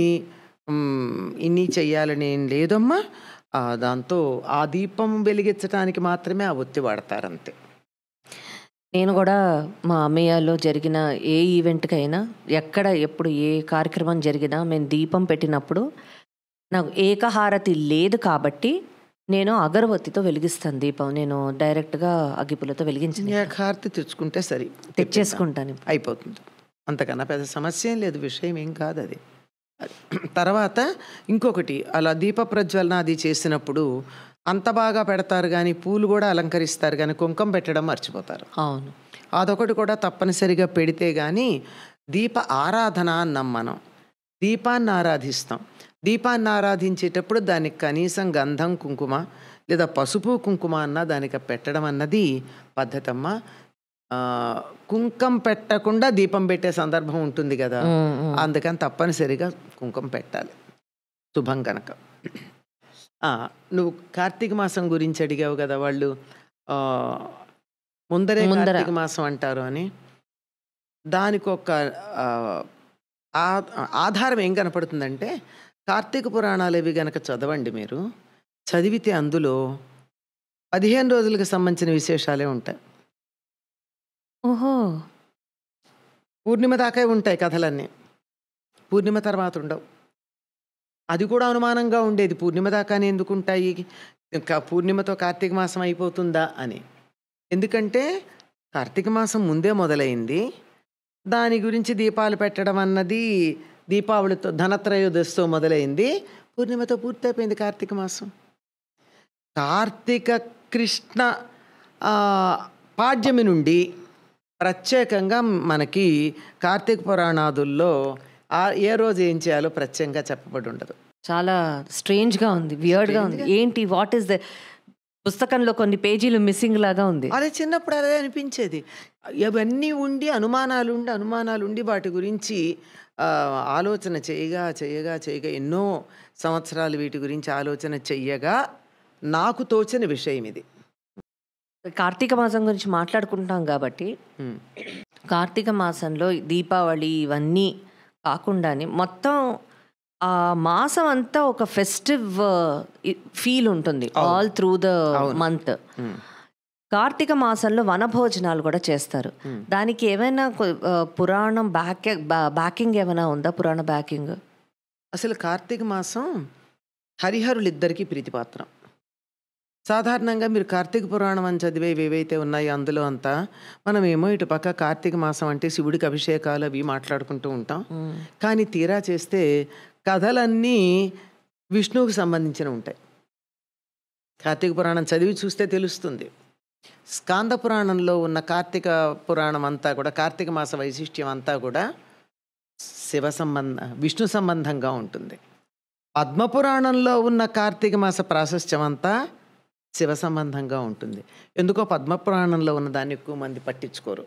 ఇన్ని చెయ్యాలని ఏం లేదమ్మా. దాంతో ఆ దీపం వెలిగించడానికి మాత్రమే ఆ ఒత్తి వాడతారంతే. నేను కూడా మా అమ్మయ్యలో జరిగిన ఏ ఈవెంట్కైనా, ఎక్కడ ఎప్పుడు ఏ కార్యక్రమం జరిగినా మేము దీపం పెట్టినప్పుడు నాకు ఏకహారతి లేదు కాబట్టి నేను అగరవత్తితో వెలిగిస్తాను దీపం. నేను డైరెక్ట్గా అగ్గిపుల్లతో వెలిగించాను. ఏకహారతి తెచ్చుకుంటే సరే, తెచ్చేసుకుంటాను, అయిపోతుంది. అంతకన్నా పెద్ద సమస్య ఏం లేదు, విషయం ఏం కాదు అది. తర్వాత ఇంకొకటి, అలా దీప ప్రజ్వలన అది చేసినప్పుడు అంత బాగా పెడతారు కానీ పూలు కూడా అలంకరిస్తారు కానీ కుంకుమ పెట్టడం మర్చిపోతారు. అవును, అదొకటి కూడా తప్పనిసరిగా పెడితే కానీ దీప ఆరాధన అన్నాం మనం. దీపాన్ని ఆరాధిస్తాం. దీపాన్ని ఆరాధించేటప్పుడు దానికి కనీసం గంధం కుంకుమ లేదా పసుపు కుంకుమ అన్న దానికి పెట్టడం అన్నది పద్ధతమ్మ. కుంకం పెట్టకుండా దీపం పెట్టే సందర్భం ఉంటుంది కదా, అందుకని తప్పనిసరిగా కుంకుమ పెట్టాలి, శుభం కనుక. నువ్వు కార్తీక మాసం గురించి అడిగావు కదా, వాళ్ళు ముందరే కార్తీక మాసం అంటారు అని. దానికి ఒక ఆధారం ఏం కనపడుతుందంటే, కార్తీక పురాణాలు ఇవి గనక చదవండి మీరు, చదివితే అందులో 15 రోజులకు సంబంధించిన విశేషాలే ఉంటాయి. ఓహో, పూర్ణిమ దాకా ఉంటాయి కథలన్నీ, పూర్ణిమ తర్వాత ఉండవు. అది కూడా అనుమానంగా ఉండేది, పూర్ణిమ దాకానే ఎందుకు ఉంటాయి, పూర్ణిమతో కార్తీక మాసం అయిపోతుందా అని. ఎందుకంటే కార్తీక మాసం ముందే మొదలైంది. దాని గురించి దీపాలు పెట్టడం అన్నది దీపావళితో, ధనత్రయోదశితో మొదలైంది, పూర్ణిమతో పూర్తయిపోయింది కార్తీక మాసం. కార్తీక కృష్ణ పాడ్యమి నుండి ప్రత్యేకంగా మనకి కార్తీక పురాణాదుల్లో ఏ రోజు ఏం చేయాలో ప్రత్యేకంగా చెప్పబడి ఉండదు. చాలా స్ట్రేంజ్గా ఉంది, వియర్డ్గా ఉంది. ఏంటి, వాట్ ఈస్ ద, పుస్తకంలో కొన్ని పేజీలు మిస్సింగ్ లాగా ఉంది. అదే చిన్నప్పుడు అదే అనిపించేది. ఇవన్నీ ఉండి అనుమానాలు ఉండి వాటి గురించి ఆలోచన చేయగా ఎన్నో సంవత్సరాలు వీటి గురించి ఆలోచన చెయ్యగా నాకు తోచిన విషయం ఇది. కార్తీక మాసం గురించి మాట్లాడుకుంటాం కాబట్టి, కార్తీక మాసంలో దీపావళి ఇవన్నీ కాకుండానే మొత్తం ఆ మాసం అంతా ఒక ఫెస్టివ్ ఫీల్ ఉంటుంది ఆల్ త్రూ ద మంత్. కార్తీక మాసంలో వనభోజనాలు కూడా చేస్తారు. దానికి ఏమైనా పురాణం బ్యాకింగ్ ఏమైనా ఉందా, పురాణ బ్యాకింగ్? అసలు కార్తీక మాసం హరిహరులిద్దరికీ ప్రీతిపాత్రం. సాధారణంగా మీరు కార్తీక పురాణం అని చదివేవి ఏవైతే ఉన్నాయో అందులో అంతా మనమేమో ఇటు పక్క కార్తీక మాసం అంటే శివుడికి అభిషేకాలు అవి మాట్లాడుకుంటూ ఉంటాం. కానీ తీరా చేస్తే కథలన్నీ విష్ణువుకి సంబంధించిన ఉంటాయి. కార్తీక పురాణం చదివి చూస్తే తెలుస్తుంది. స్కాంద పురాణంలో ఉన్న కార్తీక పురాణం అంతా కూడా, కార్తీక మాస వైశిష్ట్యం అంతా కూడా విష్ణు సంబంధంగా ఉంటుంది. పద్మపురాణంలో ఉన్న కార్తీక మాస ప్రాశస్త్యం అంతా శివ సంబంధంగా ఉంటుంది. ఎందుకో పద్మపురాణంలో ఉన్న దాన్ని ఎక్కువ మంది పట్టించుకోరు.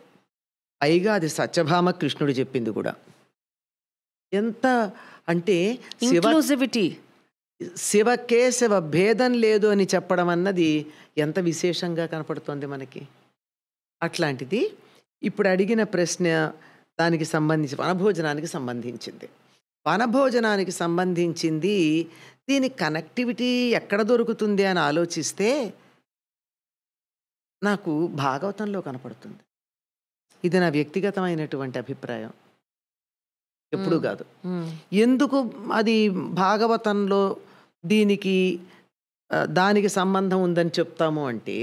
పైగా అది సత్యభామ కృష్ణుడు చెప్పింది కూడా. ఎంత అంటే శివకేశవ భేదం లేదు అని చెప్పడం అన్నది ఎంత విశేషంగా కనపడుతోంది మనకి. అట్లాంటిది ఇప్పుడు అడిగిన ప్రశ్న దానికి సంబంధించి వనభోజనానికి సంబంధించింది. వనభోజనానికి సంబంధించింది దీని కనెక్టివిటీ ఎక్కడ దొరుకుతుంది అని ఆలోచిస్తే నాకు భాగవతంలో కనపడుతుంది. ఇది నా వ్యక్తిగతమైనటువంటి అభిప్రాయం, ఎప్పుడూ కాదు. ఎందుకు అది భాగవతంలో దీనికి దానికి సంబంధం ఉందని చెప్తాము అంటే,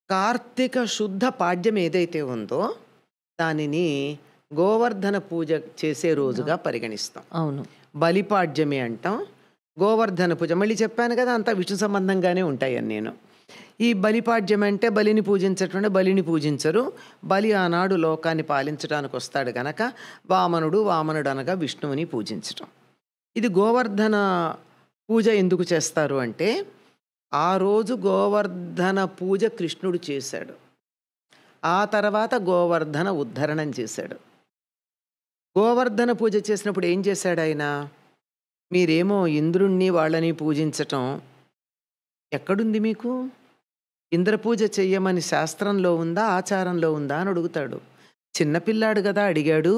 కార్తీక శుద్ధ పాడ్యం ఏదైతే ఉందో దానిని గోవర్ధన పూజ చేసే రోజుగా పరిగణిస్తాం. అవును. బలిపాడ్యమే అంటాం, గోవర్ధన పూజ మళ్ళీ చెప్పాను కదా, అంతా విష్ణు సంబంధంగానే ఉంటాయని నేను. ఈ బలిపాడ్యం అంటే బలిని పూజించటం, బలిని పూజించరు. బలి ఆనాడు లోకాన్ని పాలించడానికి వస్తాడు గనక వామనుడు అనగా విష్ణువుని పూజించటం. ఇది గోవర్ధన పూజ ఎందుకు చేస్తారు అంటే, ఆ రోజు గోవర్ధన పూజ కృష్ణుడు చేశాడు. ఆ తర్వాత గోవర్ధన ఉద్ధరణం చేశాడు. గోవర్ధన పూజ చేసినప్పుడు ఏం చేశాడు ఆయన? మీరేమో ఇంద్రుణ్ణి వాళ్ళని పూజించటం ఎక్కడుంది మీకు? ఇంద్ర పూజ చెయ్యమని శాస్త్రంలో ఉందా, ఆచారంలో ఉందా అని అడుగుతాడు. చిన్నపిల్లాడు కదా అడిగాడు,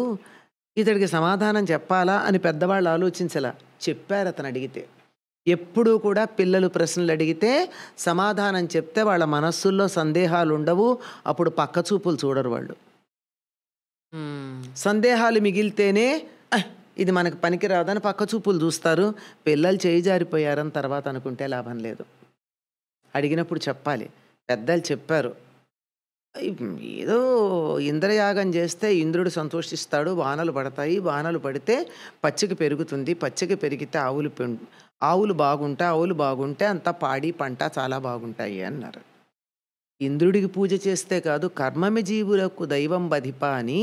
ఇతడికి సమాధానం చెప్పాలా అని పెద్దవాళ్ళు ఆలోచించలా, చెప్పారు అతను అడిగితే. ఎప్పుడూ కూడా పిల్లలు ప్రశ్నలు అడిగితే సమాధానం చెప్తే వాళ్ళ మనస్సుల్లో సందేహాలు ఉండవు, అప్పుడు పక్క చూపులు చూడరు వాళ్ళు. సందేహాలు మిగిలితేనే ఇది మనకు పనికిరాదని పక్క చూపులు చూస్తారు. పిల్లలు చేయి జారిపోయారని తర్వాత అనుకుంటే లాభం లేదు. అడిగినప్పుడు చెప్పాలి. పెద్దలు చెప్పారు, ఏదో ఇంద్రయాగం చేస్తే ఇంద్రుడు సంతోషిస్తాడు, వానలు పడతాయి, వానలు పడితే పచ్చిక పెరుగుతుంది, పచ్చిక పెరిగితే ఆవులు బాగుంటే అంతా పాడి పంట చాలా బాగుంటాయి అన్నారు. ఇంద్రుడికి పూజ చేస్తే కాదు, కర్మమి జీవులకు దైవం బధిప అని.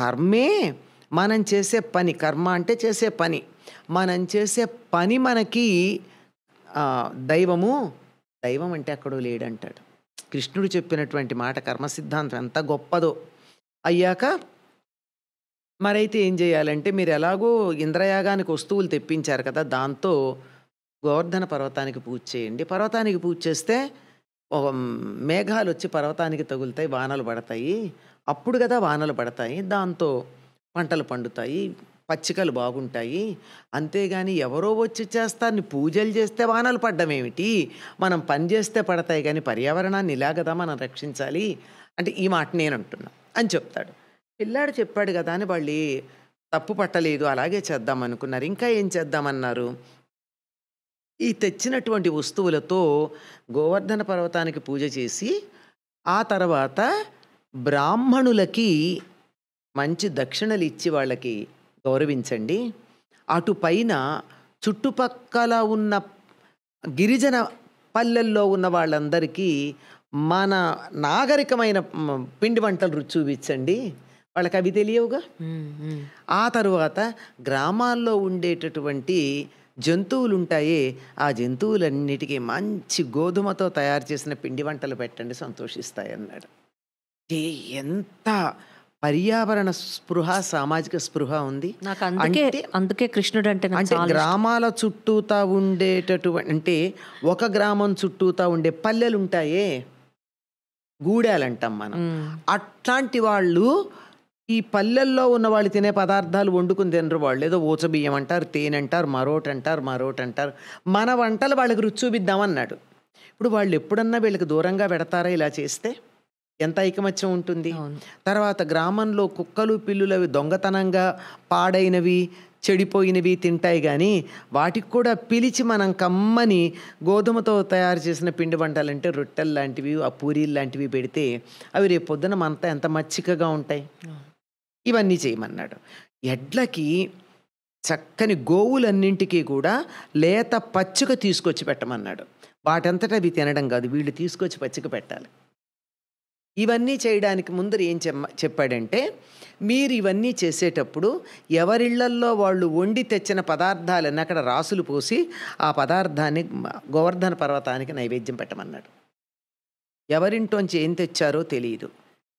కర్మే మనం చేసే పని, కర్మ అంటే చేసే పని, మనం చేసే పని మనకి దైవం అంటే అక్కడో లేడంటాడు కృష్ణుడు చెప్పినటువంటి మాట. కర్మ సిద్ధాంతం ఎంత గొప్పదో. అయ్యాక మరైతే ఏం చేయాలంటే, మీరు ఎలాగో ఇంద్రయాగానికి వస్తువులు తెప్పించారు కదా, దాంతో గోవర్ధన పర్వతానికి పూజ చేయండి. పర్వతానికి పూజ చేస్తే మేఘాలు వచ్చి పర్వతానికి తగులుతాయి, వానలు పడతాయి. అప్పుడు కదా వానలు పడతాయి, దాంతో పంటలు పండుతాయి, పచ్చికలు బాగుంటాయి. అంతేగాని ఎవరో వచ్చి చేస్తారని పూజలు చేస్తే వానలు పడ్డం ఏమిటి? మనం పని చేస్తే పడతాయి, కానీ పర్యావరణాన్ని ఇలా కదా మనం రక్షించాలి అంటే ఈ మాట నేను అంటున్నా అని చెప్తాడు. పిల్లాడు చెప్పాడు కదా అని వాళ్ళు తప్పు పట్టలేదు, అలాగే చేద్దాం అనుకున్నారు. ఇంకా ఏం చేద్దామన్నారు? ఈ తెచ్చినటువంటి వస్తువులతో గోవర్ధన పర్వతానికి పూజ చేసి ఆ తర్వాత బ్రాహ్మణులకి మంచి దక్షిణలు ఇచ్చి వాళ్ళకి గౌరవించండి. అటు పైన చుట్టుపక్కల ఉన్న గిరిజన పల్లెల్లో ఉన్న వాళ్ళందరికీ మన నాగరికమైన పిండి వంటలు రుచి చూపించండి, వాళ్ళకి అవి తెలియవుగా. ఆ తరువాత గ్రామాల్లో ఉండేటటువంటి జంతువులు ఉంటాయే, ఆ జంతువులన్నిటికీ మంచి గోధుమతో తయారు చేసిన పిండి వంటలు పెట్టండి, సంతోషిస్తాయి అన్నాడు. ఎంత పర్యావరణ స్పృహ, సామాజిక స్పృహ ఉంది. నాకు అందుకే కృష్ణుడు అంటే గ్రామాల చుట్టూతా ఉండేటటువంటి, అంటే ఒక గ్రామం చుట్టూతా ఉండే పల్లెలు ఉంటాయే, గూడాలంటాం మనం, అట్లాంటి వాళ్ళు ఈ పల్లెల్లో ఉన్న వాళ్ళు తినే పదార్థాలు వండుకుని తినరు. వాళ్ళు ఏదో ఊచబియ్యం అంటారు, తేనె అంటారు, మరోటి అంటారు. మన వంటలు వాళ్ళకి రుచి చూపిద్దామన్నాడు. ఇప్పుడు వాళ్ళు ఎప్పుడన్నా వీళ్ళకి దూరంగా పెడతారా ఇలా చేస్తే? ఎంత ఐకమత్యం ఉంటుంది. తర్వాత గ్రామంలో కుక్కలు పిల్లులు అవి దొంగతనంగా పాడైనవి చెడిపోయినవి తింటాయి, కానీ వాటికి కూడా పిలిచి మనం కమ్మని గోధుమతో తయారు చేసిన పిండి వంటలంటే రొట్టెలు లాంటివి, ఆ పూరీలు లాంటివి పెడితే అవి రేపు పొద్దున మనతో ఎంత మచ్చికగా ఉంటాయి. ఇవన్నీ చేయమన్నాడు. ఎడ్లకి చక్కని గోవులన్నింటికీ కూడా లేత పచ్చిక తీసుకొచ్చి పెట్టమన్నాడు. వాటంతటా అవి తినడం కాదు, వీళ్ళు తీసుకొచ్చి పచ్చిక పెట్టాలి. ఇవన్నీ చేయడానికి ముందర ఏం చెప్పాడంటే, మీరు ఇవన్నీ చేసేటప్పుడు ఎవరిళ్లల్లో వాళ్ళు వండి తెచ్చిన పదార్థాలన్నీ అక్కడ రాసులు పోసి ఆ పదార్థాన్ని గోవర్ధన పర్వతానికి నైవేద్యం పెట్టమన్నాడు. ఎవరింటోంచి ఏం తెచ్చారో తెలియదు,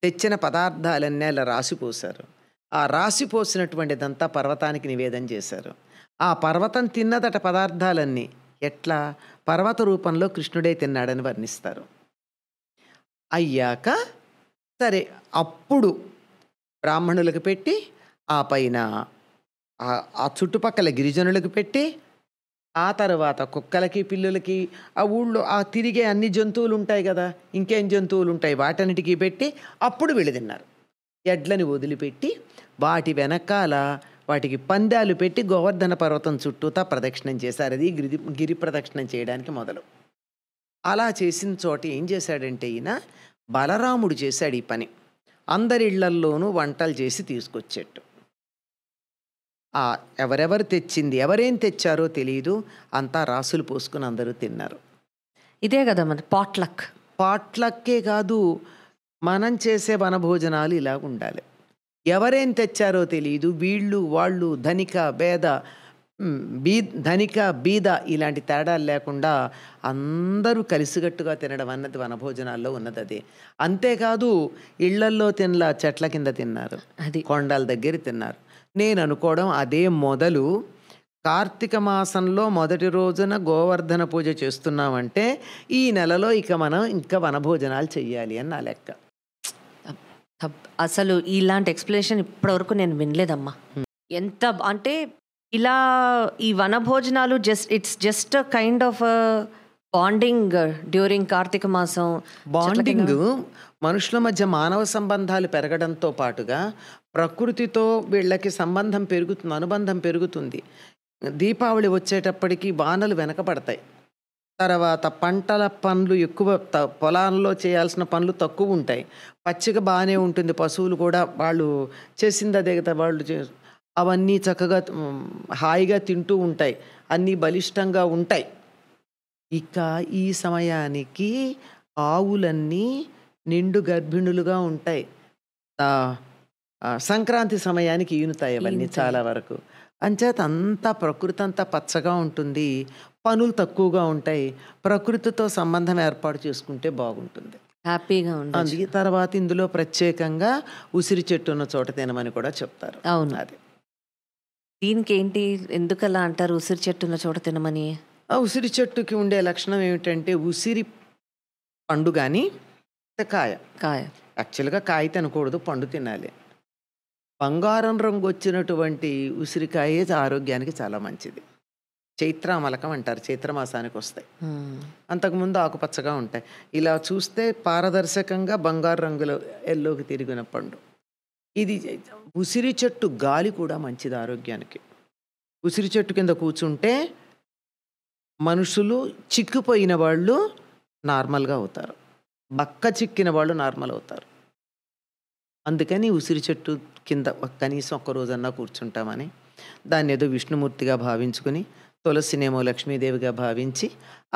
తెచ్చిన పదార్థాలన్నీ అలా రాసిపోశారు. ఆ రాసిపోసినటువంటిదంతా పర్వతానికి నివేదన చేశారు. ఆ పర్వతం తిన్నదట పదార్థాలన్నీ. ఎట్లా? పర్వత రూపంలో కృష్ణుడే తిన్నాడని వర్ణిస్తారు. అయ్యాక సరే, అప్పుడు బ్రాహ్మణులకు పెట్టి, ఆ పైన ఆ చుట్టుపక్కల గిరిజనులకు పెట్టి, ఆ తర్వాత కుక్కలకి పిల్లులకి, ఆ ఊళ్ళో ఆ తిరిగే అన్ని జంతువులు ఉంటాయి కదా, ఇంకేం జంతువులు ఉంటాయి, వాటన్నిటికీ పెట్టి అప్పుడు వీళ్ళు తిన్నారు. ఎడ్లని వదిలిపెట్టి వాటి వెనకాల వాటికి పందాలు పెట్టి గోవర్ధన పర్వతం చుట్టూతా ప్రదక్షిణం చేశారు. అది గిరి ప్రదక్షిణం చేయడానికి మొదలు. అలా చేసిన చోట ఏం చేశాడంటే ఈయన బలరాముడు చేశాడు ఈ పని. అందరి ఇళ్లల్లోనూ వంటలు చేసి తీసుకొచ్చేట్టు. ఎవరెవరు తెచ్చింది, ఎవరేం తెచ్చారో తెలియదు, అంతా రాసులు పోసుకుని అందరూ తిన్నారు. ఇదే కదా మన పాట్లక్. పాట్లక్కే కాదు, మనం చేసే వనభోజనాలు ఇలా ఉండాలి. ఎవరేం తెచ్చారో తెలియదు, వీళ్ళు వాళ్ళు, ధనిక బేద, ధనిక బీద ఇలాంటి తేడాలు లేకుండా అందరూ కలిసిగట్టుగా తినడం అన్నది వనభోజనాల్లో ఉన్నది. అదే అంతేకాదు, ఇళ్లల్లో తినలా, చెట్ల కింద తిన్నారు, అది కొండల దగ్గర తిన్నారు. నేను అనుకోవడం అదే మొదలు. కార్తీక మాసంలో మొదటి రోజున గోవర్ధన పూజ చేస్తున్నామంటే ఈ నెలలో ఇక మనం ఇంకా వనభోజనాలు చెయ్యాలి అని నా లెక్క. అసలు ఇలాంటి ఎక్స్ప్లెనేషన్ ఇప్పటివరకు నేను వినలేదమ్మా. ఎంత అంటే ఇలా ఈ వనభోజనాలు it's just kind of bonding during Kartika మాసం. బాండింగ్ మనుషుల మధ్య మానవ సంబంధాలు పెరగడంతో పాటుగా ప్రకృతితో వీళ్ళకి సంబంధం పెరుగుతుంది, అనుబంధం పెరుగుతుంది. దీపావళి వచ్చేటప్పటికి వానలు వెనకబడతాయి. తర్వాత పంటల పనులు ఎక్కువ, పొలాల్లో చేయాల్సిన పనులు తక్కువ ఉంటాయి. పచ్చిక బాగానే ఉంటుంది, పశువులు కూడా వాళ్ళు చేసింది అదే కదా, వాళ్ళు అవన్నీ చక్కగా హాయిగా తింటూ ఉంటాయి, అన్నీ బలిష్టంగా ఉంటాయి. ఇక ఈ సమయానికి ఆవులన్నీ నిండు గర్భిణులుగా ఉంటాయి. సంక్రాంతి సమయానికి ఈనుతాయి అవన్నీ చాలా వరకు. అంచేత అంతా ప్రకృతి అంతా పచ్చగా ఉంటుంది, పనులు తక్కువగా ఉంటాయి. ప్రకృతితో సంబంధం ఏర్పాటు చేసుకుంటే బాగుంటుంది, హ్యాపీగా ఉంటుంది. అందుకే తర్వాత ఇందులో ప్రత్యేకంగా ఉసిరి చెట్టు ఉన్న చోట తినమని కూడా చెప్తారు. అవును, అది దీనికి ఏంటి, ఎందుకలా అంటారు ఉసిరి చెట్టు ఉన్న చోట తినమని? ఆ ఉసిరి చెట్టుకి ఉండే లక్షణం ఏమిటంటే, ఉసిరి పండు కానీ కాయ, యాక్చువల్గా కాయ తినకూడదు, పండు తినాలి. బంగారం రంగు వచ్చినటువంటి ఉసిరికాయ ఆరోగ్యానికి చాలా మంచిది. చైత్రామలకం అంటారు, చైత్రమాసానికి వస్తాయి. అంతకుముందు ఆకుపచ్చగా ఉంటాయి, ఇలా చూస్తే పారదర్శకంగా బంగారు రంగులో ఎల్లోకి తిరిగిన పండు ఇది. ఉసిరి చెట్టు గాలి కూడా మంచిది ఆరోగ్యానికి. ఉసిరి చెట్టు కింద కూర్చుంటే మనుషులు చిక్కిపోయిన వాళ్ళు నార్మల్గా అవుతారు, బక్క చిక్కిన వాళ్ళు నార్మల్ అవుతారు. అందుకని ఉసిరి చెట్టు కింద కనీసం ఒక్క రోజన్నా కూర్చుంటామని, దాన్ని ఏదో విష్ణుమూర్తిగా భావించుకుని, తులసినేమో లక్ష్మీదేవిగా భావించి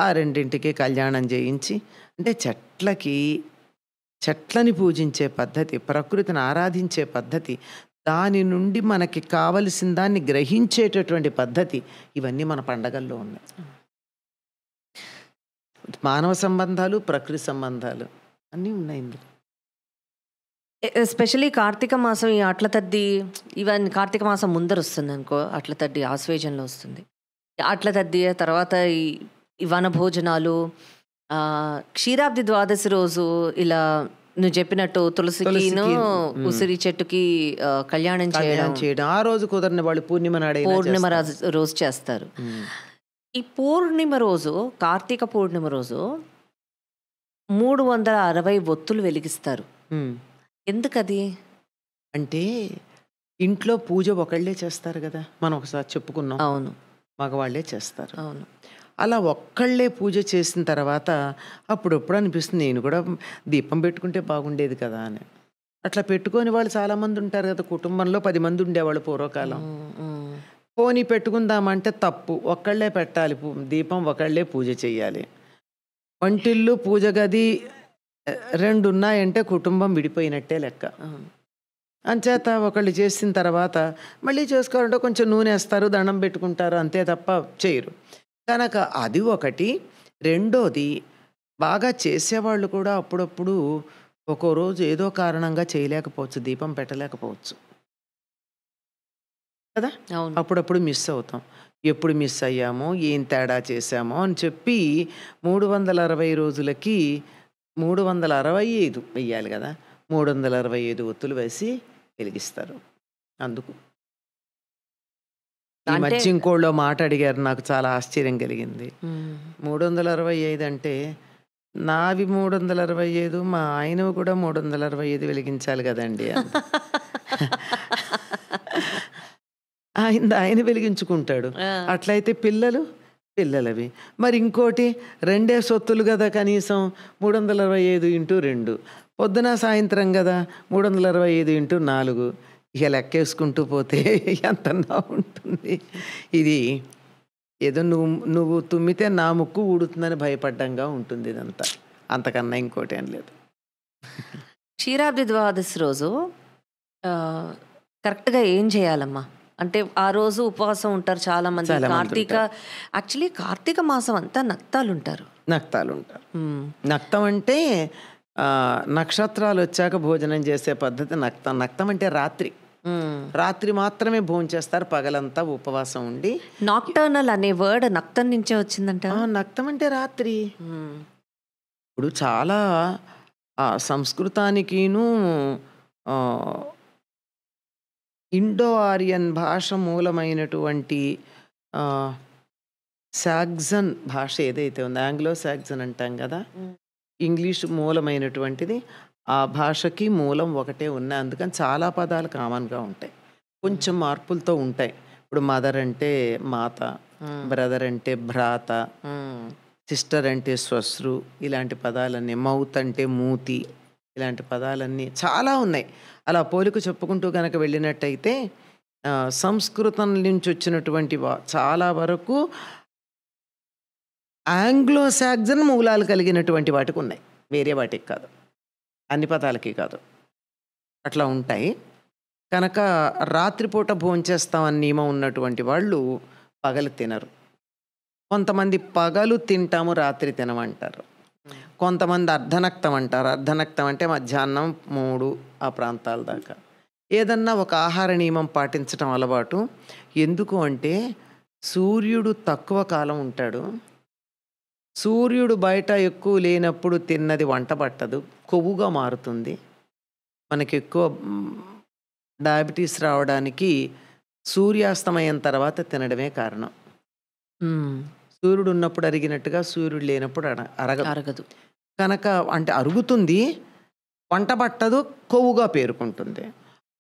ఆ రెండింటికి కళ్యాణం చేయించి, అంటే చెట్లని పూజించే పద్ధతి, ప్రకృతిని ఆరాధించే పద్ధతి, దాని నుండి మనకి కావలసిన దాన్ని గ్రహించేటటువంటి పద్ధతి, ఇవన్నీ మన పండగల్లో ఉన్నాయి. మానవ సంబంధాలు, ప్రకృతి సంబంధాలు అన్నీ ఉన్నాయి ఇందులో. ఎస్పెషలీ కార్తీక మాసం, ఈ అట్ల తద్ది, ఈవెన్ కార్తీక మాసం ముందర వస్తుంది అనుకో, అట్ల తద్ది ఆశ్వేజంలో వస్తుంది. అట్ల తద్ది తర్వాత ఈ వన భోజనాలు, క్షీరాబ్ది ద్వాదశి రోజు ఇలా నువ్వు చెప్పినట్టు తులసికిను ఉసిరి చెట్టుకి కళ్యాణం చేయడం. ఆ రోజు కుదరని వాళ్ళు పూర్ణిమ రోజు చేస్తారు. ఈ పూర్ణిమ రోజు, కార్తీక పూర్ణిమ రోజు 360 ఒత్తులు వెలిగిస్తారు. ఎందుకది అంటే, ఇంట్లో పూజ ఒకళ్ళే చేస్తారు కదా, మనం ఒకసారి చెప్పుకున్నాం. అవును, మగవాళ్లే చేస్తారు. అవును. అలా ఒక్కళ్ళే పూజ చేసిన తర్వాత అప్పుడప్పుడు అనిపిస్తుంది, నేను కూడా దీపం పెట్టుకుంటే బాగుండేది కదా అని. అట్లా పెట్టుకొని వాళ్ళు చాలామంది ఉంటారు కదా, కుటుంబంలో 10 మంది ఉండేవాళ్ళు పూర్వకాలం. పోనీ పెట్టుకుందామంటే తప్పు, ఒక్కళ్ళే పెట్టాలి దీపం, ఒకళ్ళే పూజ చెయ్యాలి. వంటిల్లు, పూజ గది 2 ఉన్నాయంటే కుటుంబం విడిపోయినట్టే లెక్క. అంచేత ఒకళ్ళు చేసిన తర్వాత మళ్ళీ చేసుకోవాలంటే కొంచెం నూనె వేస్తారు, దండం పెట్టుకుంటారు, అంతే తప్ప చేయరు. కనుక అది ఒకటి. రెండోది, బాగా చేసేవాళ్ళు కూడా అప్పుడప్పుడు ఒక్కో రోజు ఏదో కారణంగా చేయలేకపోవచ్చు, దీపం పెట్టలేకపోవచ్చు కదా. అప్పుడప్పుడు మిస్ అవుతాం. ఎప్పుడు మిస్ అయ్యామో, ఏం తేడా చేశామో అని చెప్పి 360 రోజులకి 365 వెయ్యాలి కదా, 365 ఒత్తులు వేసి వెలిగిస్తారు. అందుకు ఈ మధ్య ఇంకోళ్ళో మాట అడిగారు, నాకు చాలా ఆశ్చర్యం కలిగింది. 365 అంటే నావి 365, మా ఆయనవి కూడా 365 వెలిగించాలి కదండి. ఆయన వెలిగించుకుంటాడు. అట్లయితే పిల్లలవి. మరి ఇంకోటి 2 సొత్తులు కదా, కనీసం 365 × 2, పొద్దున సాయంత్రం కదా 365 × 4. ఇక లెక్కేసుకుంటూ పోతే ఎంతన్నా ఉంటుంది. ఇది ఏదో నువ్వు తుమ్మితే నా ముక్కు ఊడుతుందని భయపడ్డంగా ఉంటుంది ఇదంతా, అంతకన్నా ఇంకోటి ఏం లేదు. క్షీరాబ్ది ద్వాదశి రోజు కరెక్ట్గా ఏం చేయాలమ్మా? అంటే ఆ రోజు ఉపవాసం ఉంటారు చాలా మంది. కార్తీక మాసం అంతా నక్తాలు ఉంటారు. నక్తం అంటే నక్షత్రాలు వచ్చాక భోజనం చేసే పద్ధతి నక్తం. నక్తం అంటే రాత్రి మాత్రమే భోజనం చేస్తారు, పగలంతా ఉపవాసం ఉండి. నాక్టర్నల్ అనే వర్డ్ నక్తం నుంచే వచ్చిందంట. నక్తం అంటే రాత్రి. ఇప్పుడు చాలా సంస్కృతానికిను ఇండో ఆరియన్ భాష మూలమైనటువంటి సాగ్జన్ భాష ఏదైతే ఉందో, ఆంగ్లో సాగ్జన్ అంటాం కదా, ఇంగ్లీష్ మూలమైనటువంటిది. ఆ భాషకి మూలం ఒకటే ఉన్నాయి, అందుకని చాలా పదాలు కామన్గా ఉంటాయి, కొంచెం మార్పులతో ఉంటాయి. ఇప్పుడు మదర్ అంటే మాత, బ్రదర్ అంటే భ్రాత, సిస్టర్ అంటే శ్వశ్రు, ఇలాంటి పదాలన్నీ, మౌత్ అంటే మూతి, ఇలాంటి పదాలన్నీ చాలా ఉన్నాయి. అలా పోలిక చెప్పుకుంటూ కనుక వెళ్ళినట్టయితే సంస్కృతం నుంచి వచ్చినటువంటి చాలా వరకు ఆంగ్లో సాగ్జన్ మూలాలు కలిగినటువంటి వాటికి ఉన్నాయి, వేరే వాటికి కాదు, అన్ని పదాలకి కాదు, అట్లా ఉంటాయి. కనుక రాత్రిపూట భోంచేస్తామని నియమం ఉన్నటువంటి వాళ్ళు పగలు తినరు. కొంతమంది పగలు తింటాము, రాత్రి తినమంటారు. కొంతమంది అర్ధనక్తం అంటారు. అర్ధనక్తం అంటే మధ్యాహ్నం 3 ఆ ప్రాంతాల దాకా. ఏదన్నా ఒక ఆహార నియమం పాటించడం అలవాటు. ఎందుకు అంటే సూర్యుడు తక్కువ కాలం ఉంటాడు. సూర్యుడు బయట ఎక్కువ లేనప్పుడు తిన్నది వంట పట్టదు, కొవ్వుగా మారుతుంది. మనకి ఎక్కువ డయాబెటీస్ రావడానికి సూర్యాస్తమయం తర్వాత తినడమే కారణం. సూర్యుడు ఉన్నప్పుడు అరిగినట్టుగా సూర్యుడు లేనప్పుడు అరగదు. కనుక అంటే అరుగుతుంది, వంట పట్టదు, కొవ్వుగా పేరుకుంటుంది.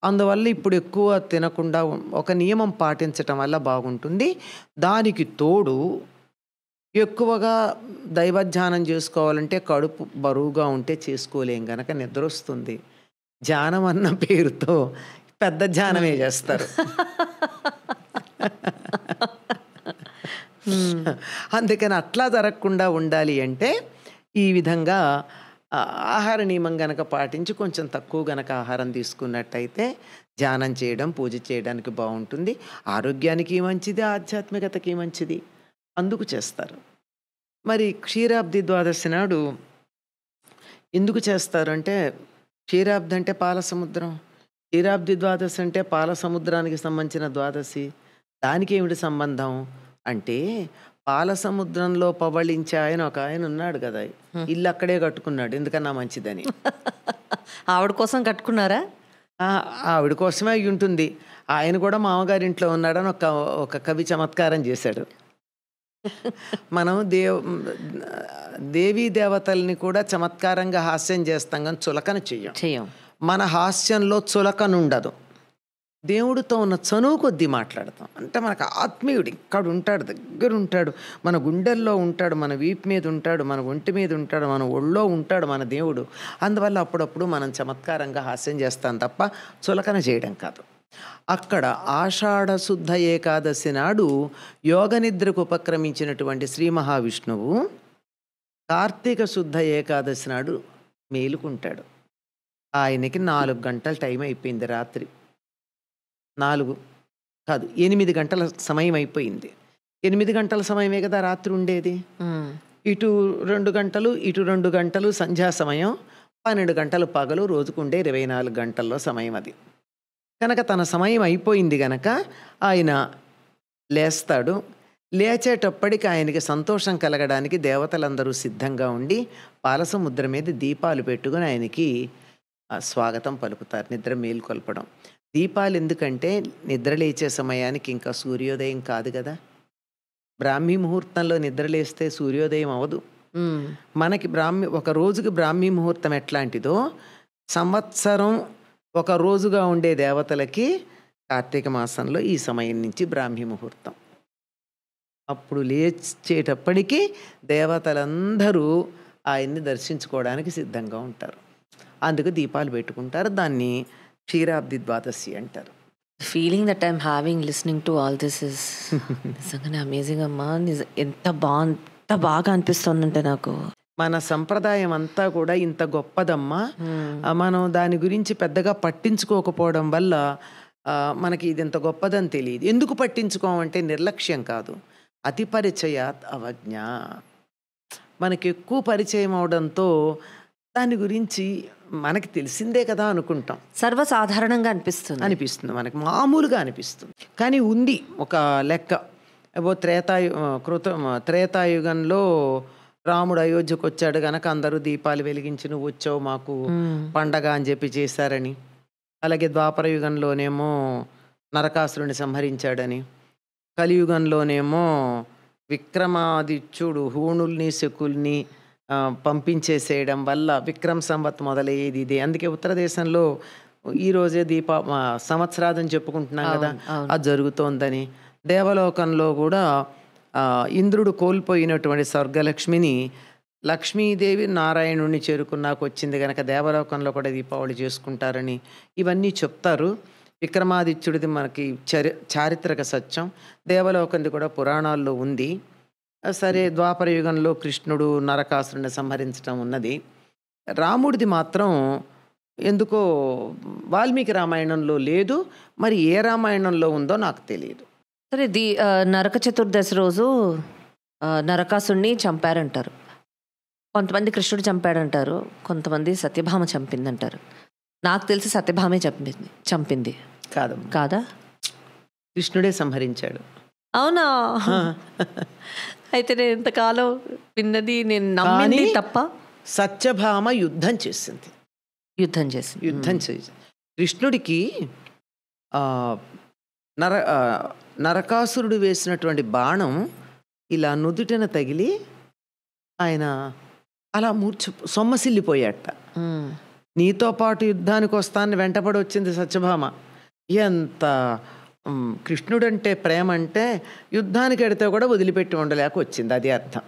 అందువల్ల ఇప్పుడు ఎక్కువ తినకుండా ఒక నియమం పాటించటం వల్ల బాగుంటుంది. దానికి తోడు ఎక్కువగా దైవధ్యానం చేసుకోవాలంటే కడుపు బరువుగా ఉంటే చేసుకోలేం, గనక నిద్ర వస్తుంది. ధ్యానం అన్న పేరుతో పెద్ద ధ్యానమే చేస్తారు. అందుకని అట్లా జరగకుండా ఉండాలి అంటే ఈ విధంగా ఆహార నియమం గనక పాటించి కొంచెం తక్కువ గనక ఆహారం తీసుకున్నట్టయితే ధ్యానం చేయడం, పూజ చేయడానికి బాగుంటుంది. ఆరోగ్యానికి మంచిది, ఆధ్యాత్మికతకి మంచిది, అందుకు చేస్తారు. మరి క్షీరాబ్ది ద్వాదశి నాడు ఎందుకు చేస్తారు అంటే, క్షీరాబ్ది అంటే పాల సముద్రం, క్షీరాబ్ది ద్వాదశి అంటే పాల సముద్రానికి సంబంధించిన ద్వాదశి. దానికి ఏమిటి సంబంధం అంటే, పాల సముద్రంలో పవళించే ఒక ఆయన ఉన్నాడు కదా, ఇల్లు అక్కడే కట్టుకున్నాడు, ఎందుకన్నా మంచిదని. ఆవిడ కోసం కట్టుకున్నారా? ఆవిడ కోసమే అయి ఉంటుంది. ఆయన కూడా మామగారింట్లో ఉన్నాడని ఒక కవి చమత్కారం చేశాడు. మనం దేవీ దేవతల్ని కూడా చమత్కారంగా హాస్యం చేస్తాం, కానీ చులకన చెయ్యం. మన హాస్యంలో చులకనుండదు. దేవుడితో ఉన్న చనువు కొద్దీ మాట్లాడతాం. అంటే మనకు ఆత్మీయుడు ఇక్కడ ఉంటాడు, దగ్గర ఉంటాడు, మన గుండెల్లో ఉంటాడు, మన వీపు మీద ఉంటాడు, మన ఒంటి మీద ఉంటాడు, మన ఒళ్ళో ఉంటాడు మన దేవుడు. అందువల్ల అప్పుడప్పుడు మనం చమత్కారంగా హాస్యం చేస్తాం తప్ప చులకన చేయడం కాదు. అక్కడ ఆషాఢ శుద్ధ ఏకాదశి నాడు యోగ నిద్రకు ఉపక్రమించినటువంటి శ్రీ మహావిష్ణువు కార్తీక శుద్ధ ఏకాదశి నాడు మేలుకుంటాడు. ఆయనకి 4 గంటల టైం అయిపోయింది, రాత్రి 8 గంటల సమయం అయిపోయింది. 8 గంటల సమయమే కదా రాత్రి ఉండేది. ఇటు 2 గంటలు, ఇటు 2 గంటలు సంధ్యా సమయం, 12 గంటలు పగలు, రోజుకుండే 24 గంటల్లో సమయం అది. కనుక తన సమయం అయిపోయింది గనక ఆయన లేస్తాడు. లేచేటప్పటికి ఆయనకి సంతోషం కలగడానికి దేవతలందరూ సిద్ధంగా ఉండి పాలసముద్రం మీద దీపాలు పెట్టుకుని ఆయనకి స్వాగతం పలుకుతారు. నిద్ర మేలుకొల్పడం. దీపాలు ఎందుకంటే నిద్ర లేచే సమయానికి ఇంకా సూర్యోదయం కాదు కదా. బ్రాహ్మీ ముహూర్తంలో నిద్ర లేస్తే సూర్యోదయం అవదు. మనకి ఒక రోజుకి బ్రాహ్మీ ముహూర్తం ఎట్లాంటిదో, సంవత్సరం ఒక రోజుగా ఉండే దేవతలకి కార్తీక మాసంలో ఈ సమయం నుంచి బ్రాహ్మీ ముహూర్తం. అప్పుడు లేచేటప్పటికీ దేవతలందరూ ఆయన్ని దర్శించుకోవడానికి సిద్ధంగా ఉంటారు. అందుకు దీపాలు పెట్టుకుంటారు. దాన్ని క్షీరాబ్ది ద్వాదశి అంటారు. Feeling that I'm having listening to all this is నిజంగానే అమేజింగ్ అమ్మా. ఎంత బాగా అనిపిస్తుందంటే నాకు. మన సంప్రదాయం అంతా కూడా ఇంత గొప్పదమ్మా. మనం దాని గురించి పెద్దగా పట్టించుకోకపోవడం వల్ల మనకి ఇది ఇంత గొప్పదని తెలియదు. ఎందుకు పట్టించుకోమంటే నిర్లక్ష్యం కాదు, అతి పరిచయాత్ అవజ్ఞ. మనకి ఎక్కువ పరిచయం అవడంతో దాని గురించి మనకి తెలిసిందే కదా అనుకుంటాం. సర్వసాధారణంగా అనిపిస్తుంది, మనకి మామూలుగా అనిపిస్తుంది. కానీ ఉంది ఒక లెక్క. త్రేతాయుగంలో రాముడు అయోధ్యకు వచ్చాడు గనక అందరూ దీపాలు వెలిగించి నువ్వు వచ్చావు మాకు పండగ అని చెప్పి చేశారని. అలాగే ద్వాపర యుగంలోనేమో నరకాసురుని సంహరించాడని, కలియుగంలోనేమో విక్రమాదిత్యుడు హూణుల్ని శకుల్ని పంపించేసేయడం వల్ల విక్రమ్ సంవత్ మొదలయ్యేది ఇదే. అందుకే ఉత్తర దేశంలో ఈరోజే సంవత్సరాదని చెప్పుకుంటున్నాం కదా, అది జరుగుతోందని. దేవలోకంలో కూడా ఇంద్రుడు కోల్పోయినటువంటి స్వర్గలక్ష్మిని లక్ష్మీదేవి నారాయణుడిని చేరుకున్నాక వచ్చింది కనుక దేవలోకంలో కూడా దీపావళి చేసుకుంటారని ఇవన్నీ చెప్తారు. విక్రమాదిత్యుడిది మనకి చారిత్రక సత్యం, దేవలోకంది కూడా పురాణాల్లో ఉంది. సరే, ద్వాపర యుగంలో కృష్ణుడు నరకాసురుని సంహరించడం ఉన్నది. రాముడిది మాత్రం ఎందుకో వాల్మీకి రామాయణంలో లేదు, మరి ఏ రామాయణంలో ఉందో నాకు తెలియదు. సరే, నరక చతుర్దశి రోజు నరకాసుడిని చంపారంటారు. కొంతమంది కృష్ణుడు చంపాడంటారు, కొంతమంది సత్యభామ చంపిందంటారు. నాకు తెలిసి సత్యభామే చంపింది. కాదా? కృష్ణుడే సంహరించాడు. అవునా? అయితే నేను ఇంతకాలం విన్నది, నేను నమ్మింది తప్ప. సత్యభామ యుద్ధం చేసింది. కృష్ణుడికి నరకాసురుడు వేసినటువంటి బాణం ఇలా నుదుటిన తగిలి ఆయన అలా సొమ్మసిల్లిపోయాట. నీతో పాటు యుద్ధానికి వస్తానని వెంటబడి వచ్చింది సత్యభామ. ఎంత కృష్ణుడంటే ప్రేమ అంటే యుద్ధానికి ఎడితే కూడా వదిలిపెట్టి ఉండలేక వచ్చింది, అది అర్థం.